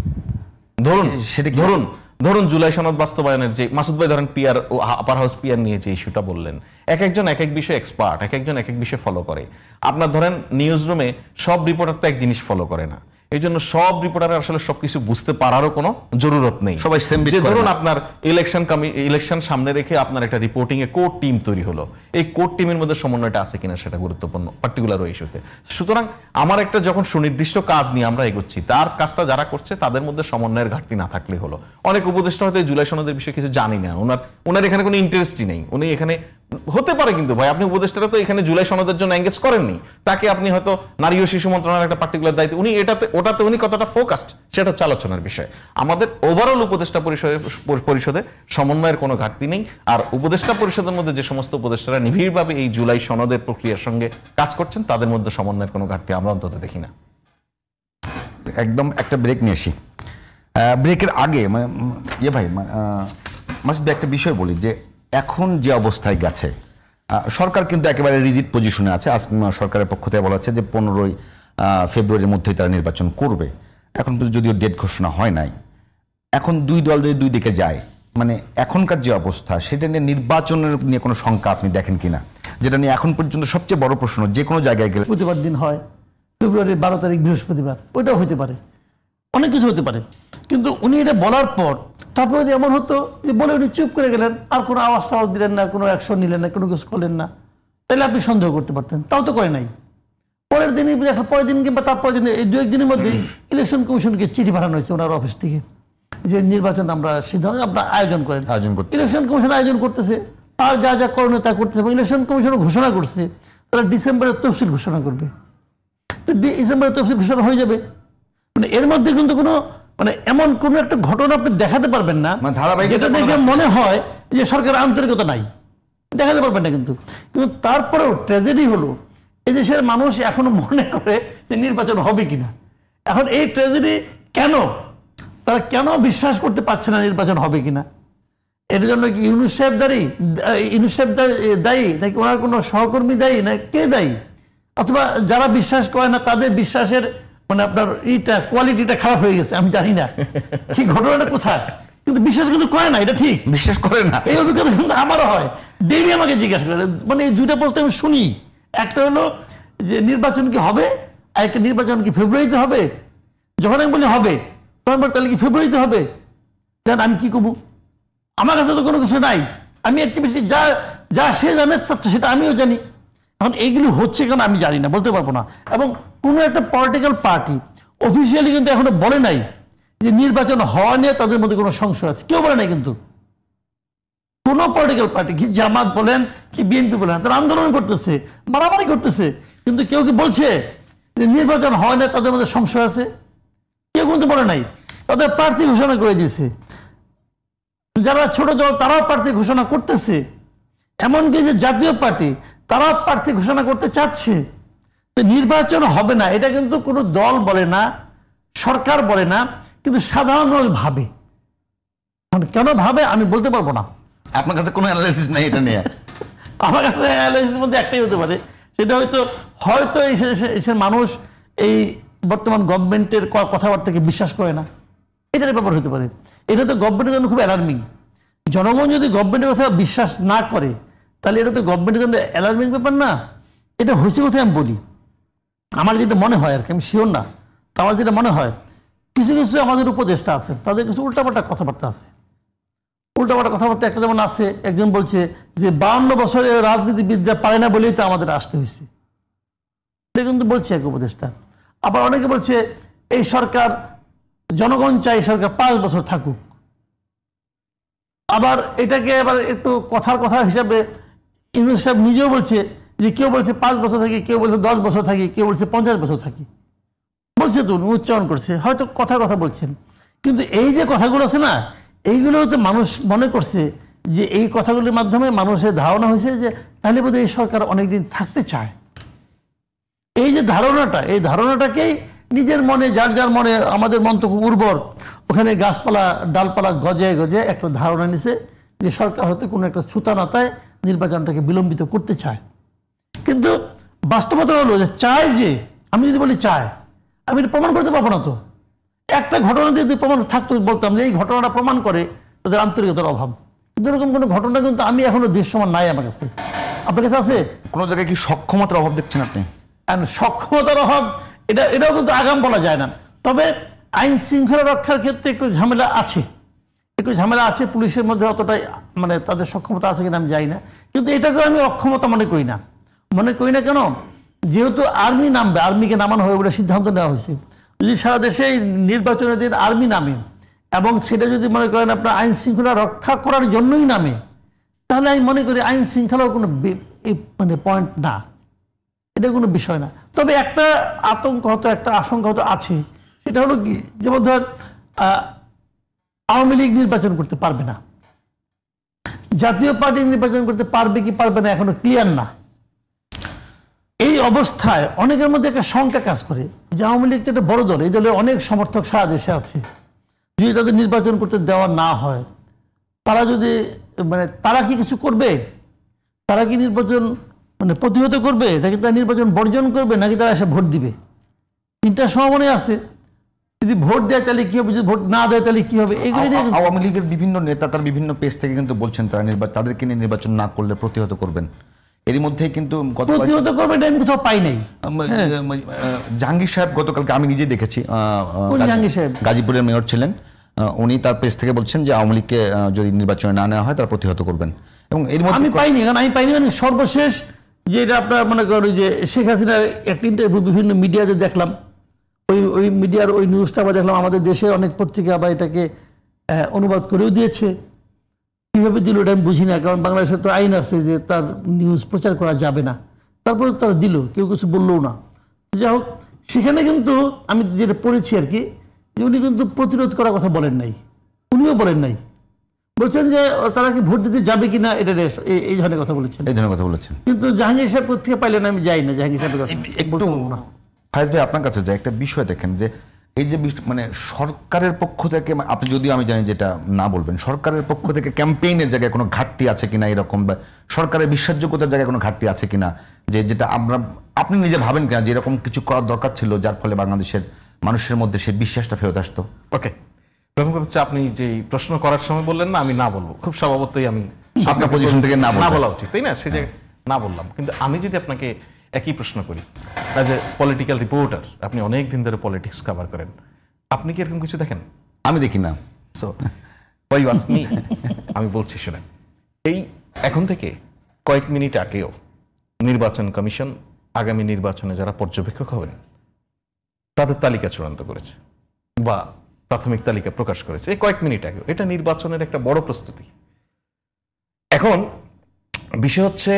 ধরুন জুলাই সনদ বাস্তবায়নের যে মাসুদ ভাই ধরেন পিআর ও আপার হাউস পিআর নিয়ে যে ইস্যুটা বললেন, এক একজন এক এক বিষয়ে এক্সপার্ট, এক একজন এক এক বিষয়ে ফলো করে। আপনার ধরেন নিউজ রুমে সব রিপোর্টার তো এক জিনিস ফলো করে না, এই জন্য সব রিপোর্টার আসলে সবকিছু বুঝতে পারারও কোনো জরুরত নেই। সবাই সেম। ধরুন আপনার ইলেকশন সামনে রেখে আপনার একটা রিপোর্টিং এ কোর টিম তৈরি হলো, এই কোর টিমের মধ্যে সমন্বয়টা আছে কিনা সেটা গুরুত্বপূর্ণ পার্টিকুলার ওই ইস্যুতে। সুতরাং আমার একটা যখন সুনির্দিষ্ট কাজ নিয়ে আমরা এগোচ্ছি, তার কাজটা যারা করছে তাদের মধ্যে সমন্বয়ের ঘাটতি না থাকলেই হলো। অনেক উপদেষ্টা হয়তো জুলাই সনদের বিষয়ে কিছু জানি না, ওনার এখানে কোনো ইন্টারেস্টই নেই, উনি এখানে হতে পারে, কিন্তু ভাই আপনি উপদেষ্টারা তো এখানে জুলাই সনদের জন্য এঙ্গেজ করেননি, তাকে আপনি হয়তো নারী ও শিশু মন্ত্রণালয়ের একটা পার্টিকুলার দায়িত্ব, উনি ওটাতে উনি কতটা ফোকাসড সেটা হচ্ছে আলোচনার বিষয়। আমাদের ওভারঅল উপদেষ্টা পরিষদে সমন্বয়ের কোনো ঘাটতি নেই। আর উপদেষ্টা পরিষদের মধ্যে যে সমস্ত উপদেষ্টারা নিবিড়ভাবে এই জুলাই সনদের প্রক্রিয়ার সঙ্গে কাজ করছেন, তাদের মধ্যে সমন্বয়ের কোনো ঘাটতি আমরা অন্তত দেখি না। একদম একটা ব্রেক নিয়ে আসি। ব্রেকের আগে ভাই মাসুদ ভাই, একটা বিষয় বলি, যে এখন যে অবস্থায় গেছে সরকার কিন্তু একেবারে রিজিড পজিশনে আছে। আজ সরকারের পক্ষ থেকে বলা হচ্ছে যে 15 ফেব্রুয়ারির মধ্যেই তারা নির্বাচন করবে। এখন যদিও ডেট ঘোষণা হয় নাই, এখন দুই দল যদি দুই দিকে যায়, এখনকার যে অবস্থা সেটা নিয়ে নির্বাচনের নিয়ে কোনো শঙ্কা আপনি দেখেন কিনা, যেটা নিয়ে এখন পর্যন্ত সবচেয়ে বড় প্রশ্ন। যে কোনো জায়গায় গেলে প্রতিবার দিন হয় ফেব্রুয়ারির 12 তারিখ বৃহস্পতিবার, ওইটাও হতে পারে, অনেক কিছু হতে পারে। কিন্তু উনি এটা বলার পর তারপরে যে এমন হতো যে বলে উনি চুপ করে গেলেন, আর কোনো আওয়াজ টাওয়াজ দিলেন না, কোনো অ্যাকশন নিলেন না, কোনো কিছু করলেন না, তাহলে আপনি সন্দেহ করতে পারতেন। তাও তো করে নাই। পরের দিনই পরের দিন কিংবা তারপরের দিন, এই 2-1 দিনের মধ্যে ইলেকশন কমিশনকে চিঠি পাঠানো হয়েছে ওনার অফিস থেকে, যে নির্বাচন আমরা সিদ্ধান্ত আপনারা আয়োজন করেন। ইলেকশন কমিশন আয়োজন করতেছে, আর যা যা করণীয় তা করতেছে, এবং ইলেকশন কমিশন ঘোষণা করছে তারা ডিসেম্বরের তফসিল ঘোষণা করবে। তো ডিসেম্বরের তফসিল ঘোষণা হয়ে যাবে, এর মধ্যে কিন্তু কোনো এমন কোন একটা ঘটনা আপনি দেখাতে পারবেন না যেটা দেখে মনে হয় যে সরকার আন্তরিকতা নাই, দেখাতে পারবেন না। কিন্তু তারপরেও ট্র্যাজেডি হলো এই দেশের মানুষ এখনো মনে করে যে নির্বাচন হবে কিনা। এখন এই ট্র্যাজেডি কেন, তারা কেন বিশ্বাস করতে পারছে না নির্বাচন হবে কিনা? এর জন্য কি ইউনিসেফ দায়ী নাকি ওনার কোনো সহকর্মী দায়ী, না কে দায়ী? অথবা যারা বিশ্বাস করে না তাদের বিশ্বাসের আপনার কোয়ালিটিটা খারাপ হয়ে গেছে, আমি জানি না কি ঘটনাটা কোথায়, কিন্তু বিশ্বাস কিন্তু করে না, এটা ঠিক বিশ্বাস করে না। এই অভিজ্ঞতা কিন্তু আমারও হয়, ডেইলি আমাকে জিজ্ঞাসা করে। এই দুইটা প্রশ্ন আমি শুনি, একটা হলো যে নির্বাচন কি হবে, আর একটা নির্বাচন কি ফেব্রুয়ারিতে হবে। যখন আমি বলি হবে, তখন তাহলে কি ফেব্রুয়ারিতে হবে, জান আমি কি করবো? আমার কাছে তো কোনো কিছু নাই, আমি এর চেয়ে বেশি যা সে জানে সেটা আমিও জানি। এখন এইগুলি হচ্ছে কেন আমি জানি না, বলতে পারবো না। এবং কোনো একটা পলিটিক্যাল পার্টি অফিসিয়ালি কিন্তু এখনো বলে নাই যে নির্বাচন হওয়া নিয়ে তাদের মধ্যে কোনো সংশয় আছে, কেউ বলে নাই। কিন্তু কোনো পলিটিক্যাল পার্টি, কি জামাত বলেন কি বিএনপি বলেন, তারা আন্দোলন করতেছে, মারামারি করতেছে, কিন্তু কেউ কি বলছে যে নির্বাচন হয় না তাদের মধ্যে সংশয় আছে? কেউ কিন্তু বলে নাই। তাদের প্রার্থী ঘোষণা করে দিয়েছে, যারা ছোট দল তারাও প্রার্থী ঘোষণা করতেছে, এমনকি যে জাতীয় পার্টি তারাও প্রার্থী ঘোষণা করতে চাচ্ছে। নির্বাচন হবে না এটা কিন্তু কোনো দল বলে না, সরকার বলে না, কিন্তু সাধারণ মানুষ ভাবে এখন কেন ভাবে আমি বলতে পারবো না। আপনার কাছে কোনো অ্যানালাইসিস নাই এটা নিয়ে? আমার কাছে অ্যানালাইসিসের মধ্যে একটাই হতে পারে, সেটা হয়তো এসে মানুষ এই বর্তমান গভর্নমেন্টের কথাবার্তাকে বিশ্বাস করে না, এটার ব্যাপার হতে পারে। এটা তো গভর্নমেন্টের জন্য খুব অ্যালার্মিং। জনগণ যদি গভর্নমেন্টের কথা বিশ্বাস না করে তাহলে এটা তো গভর্নমেন্টের জন্য অ্যালার্মিং ব্যাপার না। এটা হয়েছে কোথায় আমি বলি, আমার যেটা মনে হয় আর কি, আমি শিওর না, তো আমার যেটা মনে হয় কিছু কিছু আমাদের উপদেষ্টা আছে, তাদের কিছু উল্টাপাল্টা কথাবার্তা আছে। উল্টাপাল্টা কথাবার্তা একটা যেমন আছে, একজন বলছে যে 52 বছরের রাজনীতিবিদরা পারে না বলেই তো আমাদের আসতে হয়েছে, এটা কিন্তু বলছে এক উপদেষ্টা। আবার অনেকে বলছে এই সরকার, জনগণ চাই সরকার 5 বছর থাকুক। আবার এটাকে আবার একটু কথার কথা হিসাবে ইউনূস সাহেব নিজেও বলছে যে কেউ বলছে 5 বছর থাকি, কেউ বলছে 10 বছর থাকি, কেউ বলছে 50 বছর থাকি, বলছে তো উচ্চারণ করছে, হয়তো কথার কথা বলছেন। কিন্তু এই যে কথাগুলো আছে না, এইগুলো তো মানুষ মনে করছে যে এই কথাগুলোর মাধ্যমে মানুষের ধারণা হয়েছে যে তাহলে বোধহয় এই সরকার অনেকদিন থাকতে চায়। এই যে ধারণাটা, এই ধারণাটাকেই নিজের মনে, যার যার মনে, আমাদের মন তো খুব উর্বর, ওখানে গাছপালা ডালপালা গজে গজে একটা ধারণা নিছে যে সরকার হয়তো কোনো একটা ছুতানাতায় নির্বাচনটাকে বিলম্বিত করতে চায়। কিন্তু বাস্তবতা হলো যে চায়, যে আমি যদি বলি চায়, আমি এটা প্রমাণ করতে পারবো না। তো একটা ঘটনা যদি প্রমাণ থাকতো, বলতাম যে এই ঘটনাটা প্রমাণ করে তাদের আন্তরিকতার অভাব। কিন্তু এরকম কোনো ঘটনা কিন্তু আমি এখনো দৃশ্যমান নাই আমার কাছে। আপনার কাছে আছে? কোনো জায়গায় কি সক্ষমতার অভাব দেখছেন আপনি? সক্ষমতার অভাব এটাও কিন্তু আগাম বলা যায় না। তবে আইন শৃঙ্খলা রক্ষার ক্ষেত্রে একটু ঝামেলা আছে, একটু ঝামেলা আছে। পুলিশের মধ্যে অতটাই মানে তাদের সক্ষমতা আছে কিনা আমি জানি না, কিন্তু এটাকে আমি অক্ষমতা মনে করি না। কেন? যেহেতু আর্মি নামবে, আর্মিকে নামানো হবে বলে সিদ্ধান্ত নেওয়া হয়েছে। যদি সারা দেশে নির্বাচনের দিন আর্মি নামে এবং সেটা যদি মনে করেন আপনার আইন শৃঙ্খলা রক্ষা করার জন্যই নামে, তাহলে আমি মনে করি আইন শৃঙ্খলাও কোনো মানে পয়েন্ট না, এটা কোনো বিষয় না। তবে একটা আতঙ্ক হতো, একটা আশঙ্কা হতো আছে, সেটা হলো কি, যেমন ধর আওয়ামী লীগ নির্বাচন করতে পারবে না, জাতীয় পার্টি নির্বাচন করতে পারবে কি পারবে না এখনো ক্লিয়ার না। এই অবস্থায় অনেকের মধ্যে একটা শঙ্কা কাজ করে যে আওয়ামী লীগ তো একটা বড় দল, এই দলের অনেক সমর্থক সারা দেশে আছে, যদি তাদের নির্বাচন করতে দেওয়া না হয়, তারা যদি মানে তারা কি কিছু করবে? তারা কি নির্বাচন মানে প্রতিহত করবে, নাকি তারা নির্বাচন বর্জন করবে, নাকি তারা এসে ভোট দিবে? তিনটা সম্ভাবনা আছে। যদি ভোট দেয় তাহলে কি হবে, যদি ভোট না দেয় তাহলে কি হবে? আওয়ামী লীগের বিভিন্ন নেতা তার বিভিন্ন পেজ থেকে কিন্তু বলছেন তারা তাদেরকে নিয়ে নির্বাচন না করলে প্রতিহত করবেন। এরই মধ্যে কিন্তু প্রতিহত করবে এটা আমি কোথাও পাই নাই। জাহাঙ্গীর সাহেব গতকালকে আমি নিজে দেখেছি, জাহাঙ্গীর সাহেব গাজীপুরের মেয়র ছিলেন, উনি তার পেজ থেকে বলছেন যে আওয়ামী লীগকে যদি নির্বাচনে না নেওয়া হয় তারা প্রতিহত করবেন। এবং এর মধ্যে আমি পাইনি, কারণ আমি পাইনি মানে সর্বশেষ যেটা আপনার মনে করেন যে শেখ হাসিনার একটা ইন্টারভিউ বিভিন্ন মিডিয়াতে দেখলাম, ওই মিডিয়ার ওই নিউজটা আবার দেখলাম, আমাদের দেশের অনেক পত্রিকা আবার এটাকে অনুবাদ করেও দিয়েছে। কীভাবে দিল এটা আমি বুঝি না, কারণ বাংলাদেশের তো আইন আছে যে তার নিউজ প্রচার করা যাবে না, তারপরে তারা দিল, কেউ কিছু বললেও না। যাই হোক, সেখানে কিন্তু আমি যেটা পড়েছি আর কি, যে উনি কিন্তু প্রতিরোধ করার কথা বলেন নাই, উনিও বলেন নাই, বলছেন যে তারা কি ভোট দিতে যাবে কিনা এটা এই ধরনের কথা বলেছেন, এই ধরনের কথা বলেছেন। কিন্তু জাহাঙ্গীর সাহেব থেকে পাইলেন আমি যাই না জাহাঙ্গীর সাহেবের কথা একটু না। ফায়েজ ভাই আপনার কাছে যে একটা বিষয় দেখেন যে এই যে মানে সরকারের পক্ষ থেকে, আপনি যদিও আমি জানি যেটা না বলবেন, সরকারের পক্ষ থেকে ক্যাম্পেইনের জায়গায় কোনো ঘাটতি আছে কিনা এরকম, বা সরকারের বিশ্বাসযোগ্যতার জায়গায় কোনো ঘাটতি আছে কিনা, যে যেটা আপনি নিজে ভাবেন কিনা যে এরকম কিছু করার দরকার ছিল যার ফলে বাংলাদেশের মানুষের মধ্যে সেই বিশ্বাসটা ফেরত আসতো? ওকে, প্রথম কথা হচ্ছে আপনি যে প্রশ্ন করার সময় বললেন না আমি না বলবো, খুব স্বভাবতই আমি আপনার পজিশন থেকে না বলা উচিত, তাই না? সে যে না বললাম। কিন্তু আমি যদি আপনাকে একই প্রশ্ন করি, অ্যাজ এ পলিটিক্যাল রিপোর্টার, আপনি অনেক দিন ধরে পলিটিক্স কভার করেন, আপনি কি এরকম কিছু দেখেন? আমি দেখি না। So why you ask me, আমি বলছি শুনেন, এই এখন থেকে কয়েক মিনিট আগেও নির্বাচন কমিশন আগামী নির্বাচনে যারা পর্যবেক্ষক হবেন তাদের তালিকা চূড়ান্ত করেছে বা প্রাথমিক তালিকা প্রকাশ করেছে এই কয়েক মিনিট আগেও। এটা নির্বাচনের একটা বড় প্রস্তুতি। এখন বিষয় হচ্ছে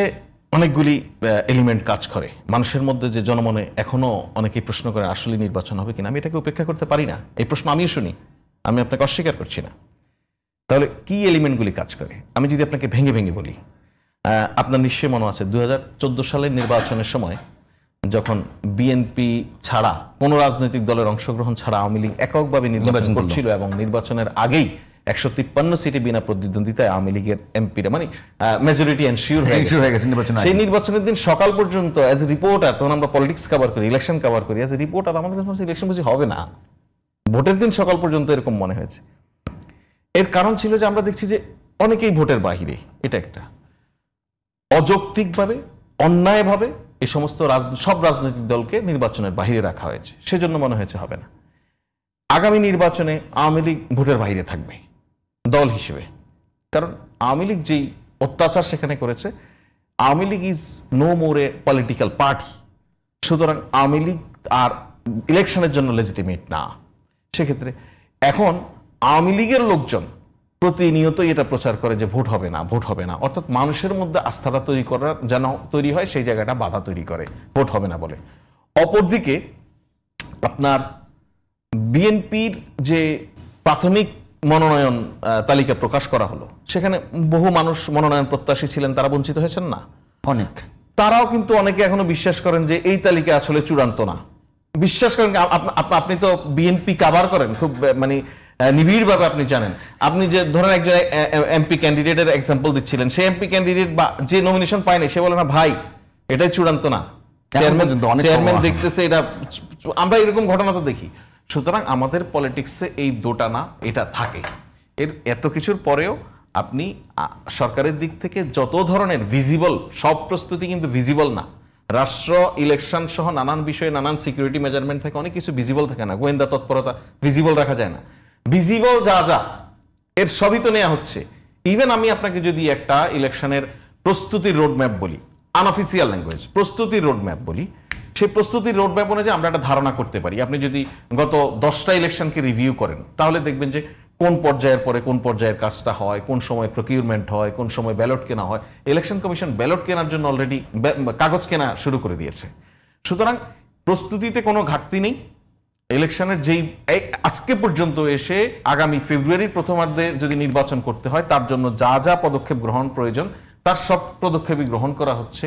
অনেকগুলি এলিমেন্ট কাজ করে মানুষের মধ্যে, যে জনমনে এখনো অনেকেই প্রশ্ন করে আসলে নির্বাচন হবে কিনা। আমি এটাকে উপেক্ষা করতে পারি না, এই প্রশ্ন আমিও শুনি, আমি আপনাকে অস্বীকার করছি না। তাহলে কি এলিমেন্টগুলি কাজ করে আমি যদি আপনাকে ভেঙে ভেঙে বলি, আপনার নিশ্চয়ই মনে আছে 2014 সালের নির্বাচনের সময় যখন বিএনপি ছাড়া কোনো রাজনৈতিক দলের অংশগ্রহণ ছাড়া আওয়ামী লীগ এককভাবে নির্বাচন করছিল এবং নির্বাচনের আগেই 153 সিটে বিনা প্রতিদ্বন্দ্বিতায় আওয়ামী লীগের এমপিরা মানে মেজরিটি এনশিওর হয়ে গেছে নির্বাচন সেই নির্বাচনের দিন সকাল পর্যন্ত অ্যাজ এ রিপোর্টার, তখন আমরা পলিটিক্স কভার করি, ইলেকশন কভার করি, অ্যাজ এ রিপোর্টার আমাদের কাছে ইলেকশন বুঝি হবে না, ভোটের দিন সকাল পর্যন্ত এরকম মনে হয়েছে। এর কারণ ছিল যে আমরা দেখছি যে অনেকেই ভোটের বাহিরে, এটা একটা অযৌক্তিকভাবে অন্যায়ভাবে এই সমস্ত সব রাজনৈতিক দলকে নির্বাচনের বাহিরে রাখা হয়েছে, সেজন্য মনে হয়েছে হবে না। আগামী নির্বাচনে আওয়ামী লীগ ভোটের বাইরে থাকবে দল হিসেবে, কারণ আওয়ামী লীগ যেই অত্যাচার সেখানে করেছে, Awami League is no more a political party, সুতরাং আওয়ামী লীগ আর ইলেকশনের জন্য লেজিটিমেট না। সেক্ষেত্রে এখন আওয়ামী লীগের লোকজন প্রতিনিয়তই এটা প্রচার করে যে ভোট হবে না, ভোট হবে না, অর্থাৎ মানুষের মধ্যে আস্থাটা তৈরি করার যেন তৈরি হয় সেই জায়গাটা বাধা তৈরি করে ভোট হবে না বলে। অপরদিকে আপনার বিএনপির যে প্রাথমিক মনোনয়ন তালিকা প্রকাশ করা হলো, সেখানে বহু মানুষ মনোনয়ন প্রত্যাশী ছিলেন, তারা বঞ্চিত হয়েছেন না অনেক। তারাও কিন্তু অনেকে এখনো বিশ্বাস করেন যে এই তালিকা আসলে চূড়ান্ত না। বিশ্বাস করেন, আপনি তো বিএনপি কাভার করেন খুব মানে নিবিড়ভাবে, আপনি জানেন। আপনি যে ধরেন একজন এমপি ক্যান্ডিডেটের এক্সাম্পল দিচ্ছিলেন, সেই এমপি ক্যান্ডিডেট বা যে নমিনেশন পায়নি সে বলে না ভাই এটাই চূড়ান্ত না, চেয়ারম্যান দেখতেছে এটা, আমরা এরকম ঘটনা তো দেখি। সুতরাং আমাদের পলিটিক্সে এই দোটানা এটা থাকে। এর এত কিছুর পরেও আপনি সরকারের দিক থেকে যত ধরনের ভিজিবল, সব প্রস্তুতি কিন্তু ভিজিবল না। রাষ্ট্র ইলেকশন সহ নানান বিষয়ে নানান সিকিউরিটি মেজারমেন্ট থাকে, অনেক কিছু ভিজিবল থাকে না, গোয়েন্দা তৎপরতা ভিজিবল রাখা যায় না। ভিজিবল যা যা এর সবই তো নেওয়া হচ্ছে। ইভেন আমি আপনাকে যদি একটা ইলেকশনের প্রস্তুতির রোডম্যাপ বলি, আনঅফিসিয়াল ল্যাঙ্গুয়েজ প্রস্তুতির রোডম্যাপ বলি, সেই প্রস্তুতির রোডম্যাপ অনুযায়ী আমরা একটা ধারণা করতে পারি। আপনি যদি গত 10টা ইলেকশনকে রিভিউ করেন তাহলে দেখবেন যে কোন পর্যায়ের পরে কোন পর্যায়ের কাজটা হয়, কোন সময় প্রকিউরমেন্ট হয়, কোন সময় ব্যালট কেনা হয়। ইলেকশন কমিশন ব্যালট কেনার জন্য অলরেডি কাগজ কেনা শুরু করে দিয়েছে। সুতরাং প্রস্তুতিতে কোনো ঘাটতি নেই। ইলেকশনের যেই আজকে পর্যন্ত এসে আগামী ফেব্রুয়ারির প্রথমার্ধে যদি নির্বাচন করতে হয়, তার জন্য যা যা পদক্ষেপ গ্রহণ প্রয়োজন তার সব পদক্ষেপই গ্রহণ করা হচ্ছে।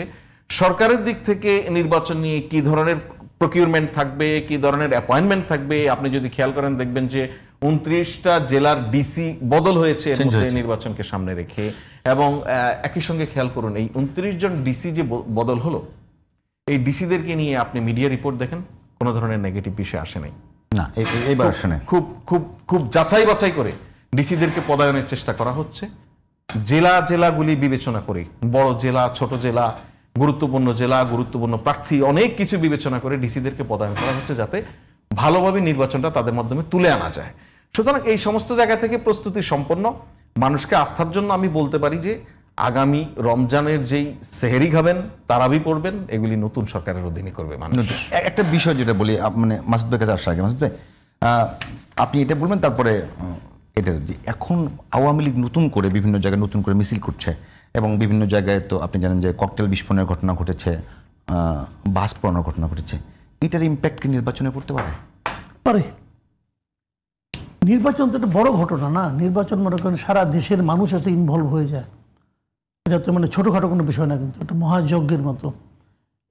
সরকারের দিক থেকে নির্বাচন নিয়ে কি ধরনের প্রকিউরমেন্ট থাকবে, কি ধরনের অ্যাপয়েন্টমেন্ট থাকবে, আপনি যদি খেয়াল করেন দেখবেন যে 29টা জেলার ডিসি বদল হয়েছে নির্বাচনকে সামনে রেখে। এবং একই সঙ্গে খেয়াল করুন, এই 29 জন ডিসি যে বদল হলো, এই ডিসিদেরকে নিয়ে আপনি মিডিয়া রিপোর্ট দেখেন, কোনো ধরনের নেগেটিভ বিষয় আসে নাই না, এইবার আসে নাই। খুব খুব খুব যাচাই বাছাই করে ডিসিদেরকে পদায়নের চেষ্টা করা হচ্ছে, জেলাগুলি বিবেচনা করে, বড় জেলা, ছোট জেলা, গুরুত্বপূর্ণ জেলা, গুরুত্বপূর্ণ প্রার্থী, অনেক কিছু বিবেচনা করে ডিসিদেরকে পদায়ন করা হচ্ছে যাতে ভালোভাবে নির্বাচনটা তাদের মাধ্যমে তুলে আনা যায়। সুতরাং এই সমস্ত জায়গা থেকে প্রস্তুতি সম্পন্ন। মানুষকে আস্থার জন্য আমি বলতে পারি যে আগামী রমজানের যেই সেহেরি খাবেন, তারাবি পড়বেন, এগুলি নতুন সরকারের অধীনে করবে মানুষ। একটা বিষয় যেটা বলি, মানে মাসুদ ভাই কাছে আসার আগে, মাসুদ ভাই আপনি এটা বলবেন, তারপরে এটা যে এখন আওয়ামী লীগ নতুন করে বিভিন্ন জায়গায় নতুন করে মিছিল করছে এবং বিভিন্ন জায়গায় তো আপনি জানেন যে ককটেল বিস্ফোরণের ঘটনা ঘটেছে, বাস পোড়ানোর ঘটনা ঘটেছে, এটার ইম্প্যাক্ট কি নির্বাচনে পড়তে পারে? পারে। নির্বাচন তো একটা বড় ঘটনা না, নির্বাচন মনে করেন সারা দেশের মানুষ এতে ইনভলভ হয়ে যায়। এটা তো মানে ছোটোখাটো কোনো বিষয় না, কিন্তু একটা মহাযজ্ঞের মতো।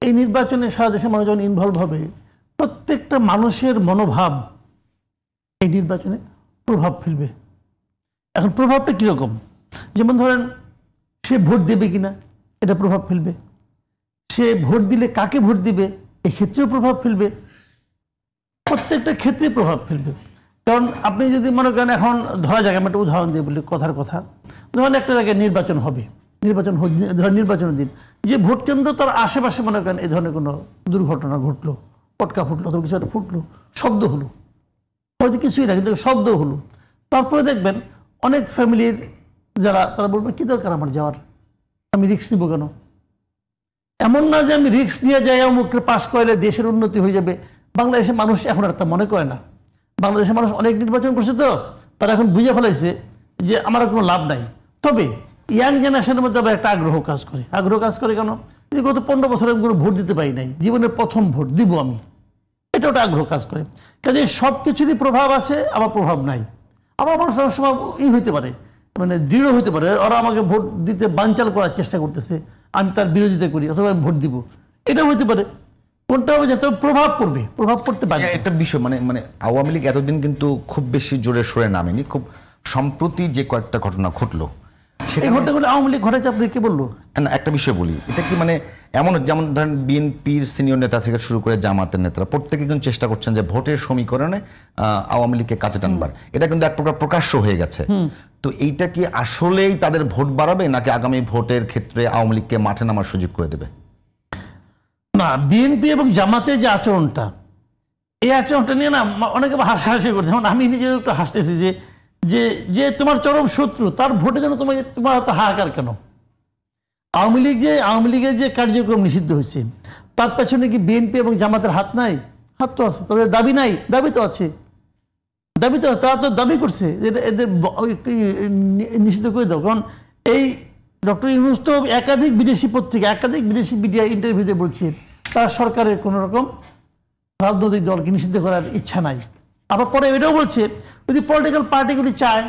এই নির্বাচনে সারা দেশের মানুষ যখন ইনভলভ হবে, প্রত্যেকটা মানুষের মনোভাব এই নির্বাচনে প্রভাব ফেলবে। এখন প্রভাবটা কীরকম? যেমন ধরেন সে ভোট দেবে কিনা, এটা প্রভাব ফেলবে। সে ভোট দিলে কাকে ভোট দিবে, এক্ষেত্রেও প্রভাব ফেলবে। প্রত্যেকটা ক্ষেত্রে প্রভাব ফেলবে। কারণ আপনি যদি মনে করেন, এখন ধরা যাক, আমি একটা উদাহরণ দিয়ে বলি, কথার কথা, ধরেন একটা জায়গায় নির্বাচন হবে, নির্বাচনের দিন যে ভোট কেন্দ্র তার আশেপাশে মনে করেন এই ধরনের কোনো দুর্ঘটনা ঘটলো, পটকা ফুটলো, অথবা কিছু একটা ফুটলো, শব্দ হলো, হয়তো কিছুই না, কিন্তু শব্দ হলো, তারপরে দেখবেন অনেক ফ্যামিলির যারা, তারা বলবে কি দরকার আমার যাওয়ার, আমি রিস্ক নিব কেন? এমন না যে আমি রিস্ক নিয়ে যাই অমুককে পাশ করলে দেশের উন্নতি হয়ে যাবে। বাংলাদেশের মানুষ এখন আর তা মনে করে না। বাংলাদেশের মানুষ অনেক নির্বাচন করছে, তো তারা এখন বুঝে ফেলাইছে যে আমার কোনো লাভ নাই। তবে ইয়াং জেনারেশনের মধ্যে আবার একটা আগ্রহ কাজ করে কেন? যে গত 15 বছর আমি কোনো ভোট দিতে পারি নাই, জীবনের প্রথম ভোট দিব আমি, এটা ওটা আগ্রহ কাজ করে। কাজে সব কিছুরই প্রভাব আছে, আবার প্রভাব নাই। আবার মানুষ অনেক সময় হইতে পারে, মানে দৃঢ় হইতে পারে, ওরা আমাকে ভোট দিতে বানচাল করার চেষ্টা করতেছে, আমি তার বিরোধিতা করি অথবা আমি ভোট দিব, এটা হইতে পারে। কোনটা হবে যে প্রভাব পড়তে পারে। একটা বিষয়, মানে আওয়ামী লীগ এতদিন কিন্তু খুব বেশি জোরে সোরে নামেনি, খুব সম্প্রতি যে কয়েকটা ঘটনা ঘটলো এই সেখানে ঘটনাগুলো আওয়ামী লীগ ঘটেছে, আপনি কি বললো? না, একটা বিষয় বলি, এটা কি মানে এমন যেমন ধরেন বিএনপির সিনিয়র নেতা থেকে শুরু করে জামাতের নেতারা প্রত্যেকে কিন্তু চেষ্টা করছেন যে ভোটের সমীকরণে আওয়ামী লীগকে কাছে টানবার, এটা কিন্তু এক প্রকার প্রকাশ্য হয়ে গেছে। তো এইটা কি আসলেই তাদের ভোট বাড়াবে নাকি আগামী ভোটের ক্ষেত্রে আওয়ামী লীগকে মাঠে নামার সুযোগ করে দেবে? না, বিএনপি এবং জামাতের যে আচরণটা, এই আচরণটা নিয়ে না অনেকে হাসাহাসি করছে। মানে আমি নিজেও একটু হাসতেছি যে যে যে তোমার চরম শত্রু তার ভোটে যেন তোমার হয়তো হাহাকার কেন? আওয়ামী লীগের যে কার্যক্রম নিষিদ্ধ হয়েছে তার পেছনে কি বিএনপি এবং জামাতের হাত নাই? হাত তো আছে। তাদের দাবি নাই? দাবি তো আছে। তারা তো দাবি করছে এদের নিষিদ্ধ করে দাও। কারণ এই ডক্টর ইউনূস তো একাধিক বিদেশি পত্রিকা, একাধিক বিদেশি মিডিয়া ইন্টারভিউতে বলছে তার সরকারের কোনো রকম রাজনৈতিক দলকে নিষিদ্ধ করার ইচ্ছা নাই। আবার পরে এটাও বলছে যদি পলিটিক্যাল পার্টিগুলি চায়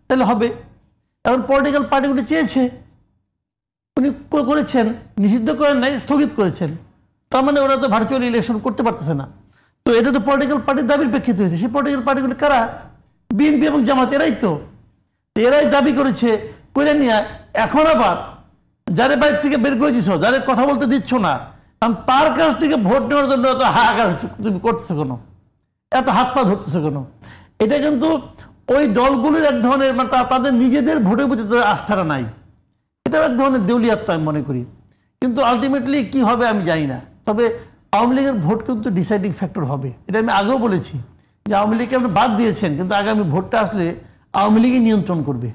তাহলে হবে। এখন পলিটিক্যাল পার্টিগুলি চেয়েছে, উনি করেছেন, নিষিদ্ধ করেন নাই, স্থগিত করেছেন। তার মানে ওরা তো ভার্চুয়াল ইলেকশন করতে পারতেছে না। তো এটা তো পলিটিক্যাল পার্টির দাবির প্রেক্ষিতে হয়েছে। সেই পলিটিক্যাল পার্টিগুলি কারা? বিএনপি এবং জামাত, এরাই দাবি করেছে করে নিয়ে এখন আবার যারে বাইরে থেকে বের করে দিচ্ছ, যারে কথা বলতে দিচ্ছ না, কারণ তার কাছ থেকে ভোট নেওয়ার জন্য এত হাহাকার তুমি করতেছো কেন? এত হাত পা ধরতেছো কেন? এটা কিন্তু ওই দলগুলির এক ধরনের মানে তাদের নিজেদের ভোটের প্রতি তাদের আস্থাটা নাই। এটাও এক ধরনের দেউলিয়াত্ম আমি মনে করি। কিন্তু আলটিমেটলি কি হবে আমি জানি না। তবে আওয়ামী লীগের ভোট কিন্তু ডিসাইডিং ফ্যাক্টর হবে। এটা আমি আগেও বলেছি যে আওয়ামী লীগকে আপনি বাদ দিয়েছেন, কিন্তু আগামী ভোটটা আসলে আওয়ামী লীগই নিয়ন্ত্রণ করবে।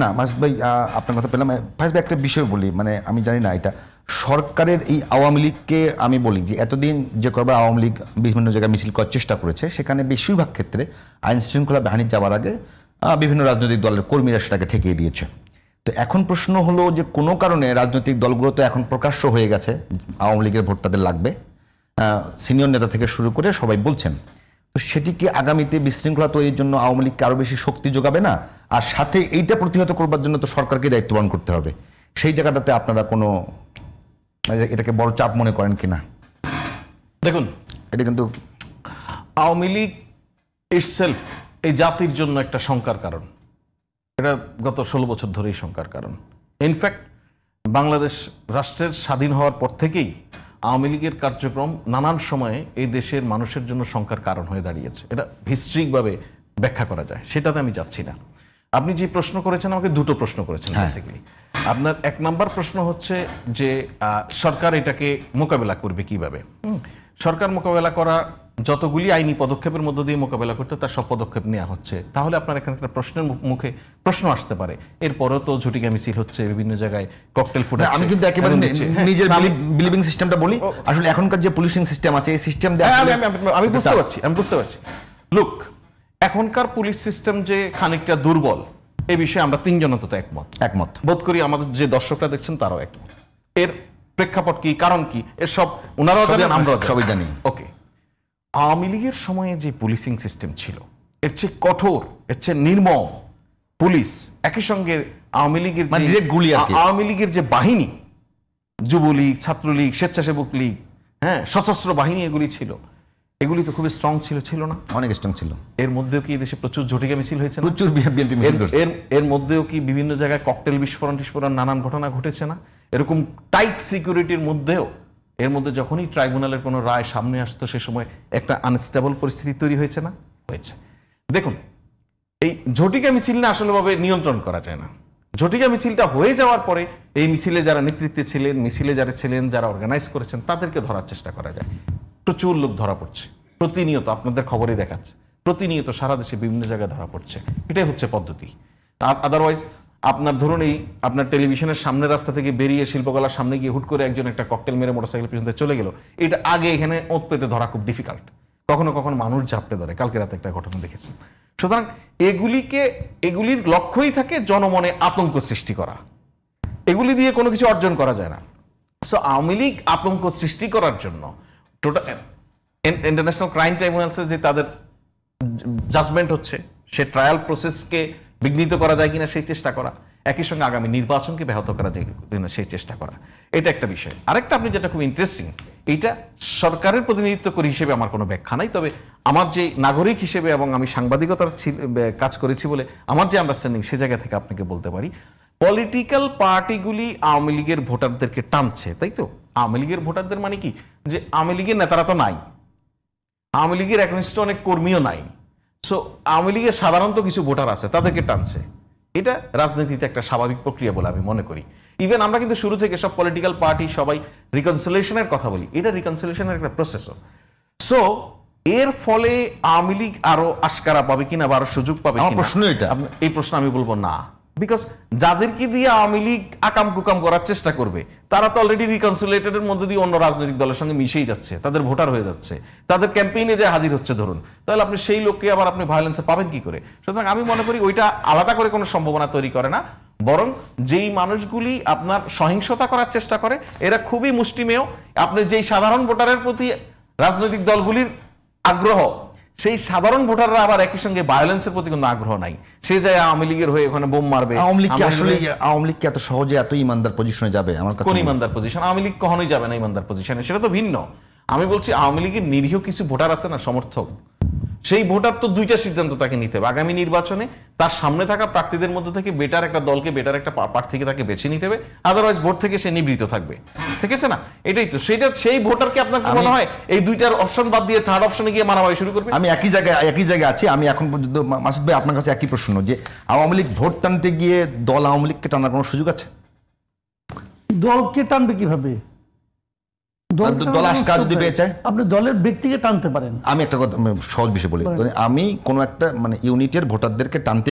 না মাসুদ ভাই, আপনার কথা পেলাম। ফাইজ ভাই, একটা বিষয় বলি, মানে আমি জানি না এটা সরকারের এই আওয়ামী লীগকে আমি বলি যে এতদিন যে কবার আওয়ামী লীগ বিভিন্ন জায়গায় মিছিল করার চেষ্টা করেছে সেখানে বেশিরভাগ ক্ষেত্রে আইন শৃঙ্খলা বাহিনী যাওয়ার আগে বিভিন্ন রাজনৈতিক দলের কর্মীরা সেটাকে ঠেকিয়ে দিয়েছে। তো এখন প্রশ্ন হলো যে কোনো কারণে রাজনৈতিক দলগুলো তো এখন প্রকাশ্য হয়ে গেছে আওয়ামী লীগের ভোট তাদের লাগবে, সিনিয়র নেতা থেকে শুরু করে সবাই বলছেন। তো সেটি কি আগামীতে বিশৃঙ্খলা তৈরির জন্য আওয়ামী লীগকে আরো বেশি শক্তি যোগাবে না? আর সাথে এইটা প্রতিহত করবার জন্য তো সরকারকে দায়িত্ব পালন করতে হবে। সেই জায়গাটাতে আপনারা কোনো এটাকে বড় চাপ মনে করেন কিনা? দেখুন, এটা কিন্তু আওয়ামী লীগ ইটসেলফ এই জাতির জন্য একটা শঙ্কার কারণ। এটা গত 16 বছর ধরেই শঙ্কার কারণ। ইনফ্যাক্ট বাংলাদেশ রাষ্ট্রের স্বাধীন হওয়ার পর থেকেই আওয়ামী লীগের কার্যক্রম নানান সময়ে এই দেশের মানুষের জন্য শঙ্কার কারণ হয়ে দাঁড়িয়েছে। এটা হিস্ট্রিকভাবে ব্যাখ্যা করা যায়, সেটাতে আমি যাচ্ছি না। আপনি যে প্রশ্ন করেছেন, আমাকে দুটো প্রশ্ন করেছেন বেসিক্যালি। আপনার এক নাম্বার প্রশ্ন হচ্ছে যে সরকার এটাকে মোকাবেলা করবে কিভাবে। সরকার মোকাবেলা করা যতগুলি আইনি পদক্ষেপের মধ্য দিয়ে মোকাবেলা করতে তার সব পদক্ষেপ নেওয়া হচ্ছে। তাহলে আপনার এখানে একটা প্রশ্নের মুখে প্রশ্ন আসতে পারে, এরপরও তো ঝুটিকা মিছিল হচ্ছে, বিভিন্ন জায়গায় ককটেল ফুটে। আমি কিন্তু একেবারে নিজের বিলিভিং সিস্টেমটা বলি, আসলে এখনকার যে পুলিশিং সিস্টেম আছে এই সিস্টেম আমি বুঝতে পারছি। লুক, এখনকার পুলিশ সিস্টেম যে খানিকটা দুর্বল এই বিষয়ে আমরা তিনজন অন্তত একমত বোধ করি। আমাদের যে দর্শকরা দেখছেন তারাও একমত। এর প্রেক্ষাপট কি, কারণ কি, এর সব ওনারাও জানেন, আমরা সবাই জানি। ওকে, আওয়ামী লীগের সময়ে যে পুলিশিং সিস্টেম ছিল এর চেয়ে কঠোর, এর চেয়ে নির্মম পুলিশ, একই সঙ্গে আওয়ামী লীগের যে বাহিনী, যুবলীগ, ছাত্রলীগ, স্বেচ্ছাসেবক লীগ, সশস্ত্র বাহিনী এগুলি ছিল, এগুলি তো খুবই স্ট্রং ছিল না? অনেক স্ট্রং ছিল। এর মধ্যেও কি দেশে প্রচুর ঝটিকা মিছিল হয়েছে? প্রচুর বিএনপি মিছিল হয়েছে। এর মধ্যেও কি বিভিন্ন জায়গায় ককটেল বিস্ফোরণ নানান ঘটনা ঘটেছে না? এরকম টাইট সিকিউরিটির মধ্যেও এর মধ্যে যখনই ট্রাইব্যুনালের কোনো রায় সামনে আসতো সে সময় একটা আনস্টেবল পরিস্থিতি তৈরি হয়েছে না? হয়েছে। দেখুন, এই ঝটিকা মিছিল না আসলে ভাবে নিয়ন্ত্রণ করা যায় না। ঝটিকা মিছিলটা হয়ে যাওয়ার পরে এই মিছিলে যারা নেতৃত্বে ছিলেন, মিছিলে যারা ছিলেন, যারা অর্গানাইজ করেছেন তাদেরকে ধরার চেষ্টা করা যায়। প্রচুর লোক ধরা পড়ছে প্রতিনিয়ত, আপনাদের খবরই দেখাচ্ছে, প্রতিনিয়ত সারা দেশে বিভিন্ন জায়গায় ধরা পড়ছে। এটাই হচ্ছে পদ্ধতি। আদারওয়াইজ আপনার ধরুন এই আপনার টেলিভিশনের সামনের রাস্তা থেকে বেরিয়ে শিল্পকলার সামনে গিয়ে হুট করে একজন একটা ককটেল মেরে মোটরসাইকেল পিছনে চলে গেল, এটা আগে এখানে ওত পেতে ধরা খুব ডিফিকাল্ট। কখনো কখনো মানুষ ঝাপটে ধরে, কালকে রাতে একটা ঘটনা দেখেছেন। সুতরাং এগুলির লক্ষ্যই থাকে জনমনে আতঙ্ক সৃষ্টি করা, এগুলি দিয়ে কোনো কিছু অর্জন করা যায় না। সো আওয়ামী লীগ আতঙ্ক সৃষ্টি করার জন্য টোটাল ইন্টারন্যাশনাল ক্রাইম ট্রাইব্যুনালসে যে তাদের জাজমেন্ট হচ্ছে, সে ট্রায়াল প্রসেসকে বিঘ্নিত করা যায় কিনা সেই চেষ্টা করা, একই সঙ্গে আগামী নির্বাচনকে ব্যাহত করা যায় কিনা সেই চেষ্টা করা, এটা একটা বিষয়। আরেকটা আপনি যেটা খুব ইন্টারেস্টিং, এইটা সরকারের প্রতিনিধিত্ব করি হিসেবে আমার কোনো ব্যাখ্যা নাই। তবে আমার যে নাগরিক হিসেবে এবং আমি সাংবাদিকতার কাজ করেছি বলে আমার যে আন্ডারস্ট্যান্ডিং, সে জায়গা থেকে আপনাকে বলতে পারি, পলিটিক্যাল পার্টিগুলি আওয়ামী লীগের ভোটারদেরকে টানছে, তাই তো? আওয়ামী লীগের ভোটারদের মানে কি, যে আওয়ামী লীগের নেতারা তো নাই, আওয়ামী লীগের একনিষ্ঠ অনেক কর্মীও নাই, সো আওয়ামী লীগের সাধারণত কিছু ভোটার আছে, তাদেরকে টানছে। এটা রাজনীতিতে একটা স্বাভাবিক প্রক্রিয়া বলে আমি মনে করি। ইভেন আমরা কিন্তু শুরু থেকে সব পলিটিক্যাল পার্টি সবাই রিকনসিলিয়েশনের কথা বলি, এটা রিকনসিলিয়েশনের একটা প্রসেসও। সো এর ফলে আওয়ামী লীগ আরো আশকারা পাবে কিনা বা আরো সুযোগ পাবে আমার কিনা, প্রশ্ন এটা। এই প্রশ্ন আমি বলবো না, বিকজ যাদেরকে দিয়ে আওয়ামী লীগ আকাম কুকাম করার চেষ্টা করবে তারা তো অলরেডি রিকনসিলিয়েটেডের মধ্যে দিয়ে অন্য রাজনৈতিক দলের সঙ্গে মিশেই যাচ্ছে, তাদের ভোটার হয়ে যাচ্ছে, তাদের ক্যাম্পেইনে যে হাজির হচ্ছে ধরুন, তাহলে আপনি সেই লোককে আবার আপনি ভায়োলেন্সে পাবেন কি করে? সুতরাং আমি মনে করি ওইটা আলাদা করে কোনো সম্ভাবনা তৈরি করে না, বরং যেই মানুষগুলি আপনার সহিংসতা করার চেষ্টা করে এরা খুবই মুষ্টিমেয়। আপনি যেই সাধারণ ভোটারের প্রতি রাজনৈতিক দলগুলির আগ্রহ, সেই সাধারণ ভোটাররা আবার একই সঙ্গে ভায়োলেন্সের প্রতি কোনো আগ্রহ নাই, সে যায় আওয়ামী লীগের হয়ে ওখানে বোম মারবে। আওয়ামী লীগ কি আসলে আওয়ামী লীগ কি এত সহজে এত ইমানদার পজিশনে যাবে? আমার কাছে কোন ইমানদার পজিশন? আওয়ামী লীগ কখনোই যাবে না ইমানদার পজিশনে, সেটা তো ভিন্ন। আমি বলছি আওয়ামী লীগের নিরীহ কিছু ভোটার আছে না, সমর্থক, সেই ভোটার তো দুইটা সিদ্ধান্ত তাকে নিতে হবে। আগামী নির্বাচনে তার সামনে থাকা প্রার্থীদের মধ্যে থেকে বেটার একটা দলকে, বেটার একটা প্রার্থীকে তাকে বেছে নিতে হবে, আদারওয়াইজ ভোট থেকে সে নিবৃত থাকবে। ঠিক আছে না? এটাই তো, সেটা সেই ভোটারকে আপনার কি মনে হয় এই দুইটার অপশন বাদ দিয়ে থার্ড অপশনে গিয়ে মারামারি শুরু করবে? আমি একই জায়গায় আছি। আমি এখন পর্যন্ত মাসুদ ভাই আপনার কাছে একই প্রশ্ন, যে আওয়ামী লীগ ভোট টানতে গিয়ে দল আওয়ামী লীগকে টানার কোনো সুযোগ আছে? দলকে টানবে কিভাবে? দল কাজ যদি পেয়ে চায়, আপনি দলের ব্যক্তিকে টানতে পারেন। আমি একটা কথা সহজ বিষয় বলি, আমি কোনো একটা মানে ইউনিটের ভোটারদেরকে টানতে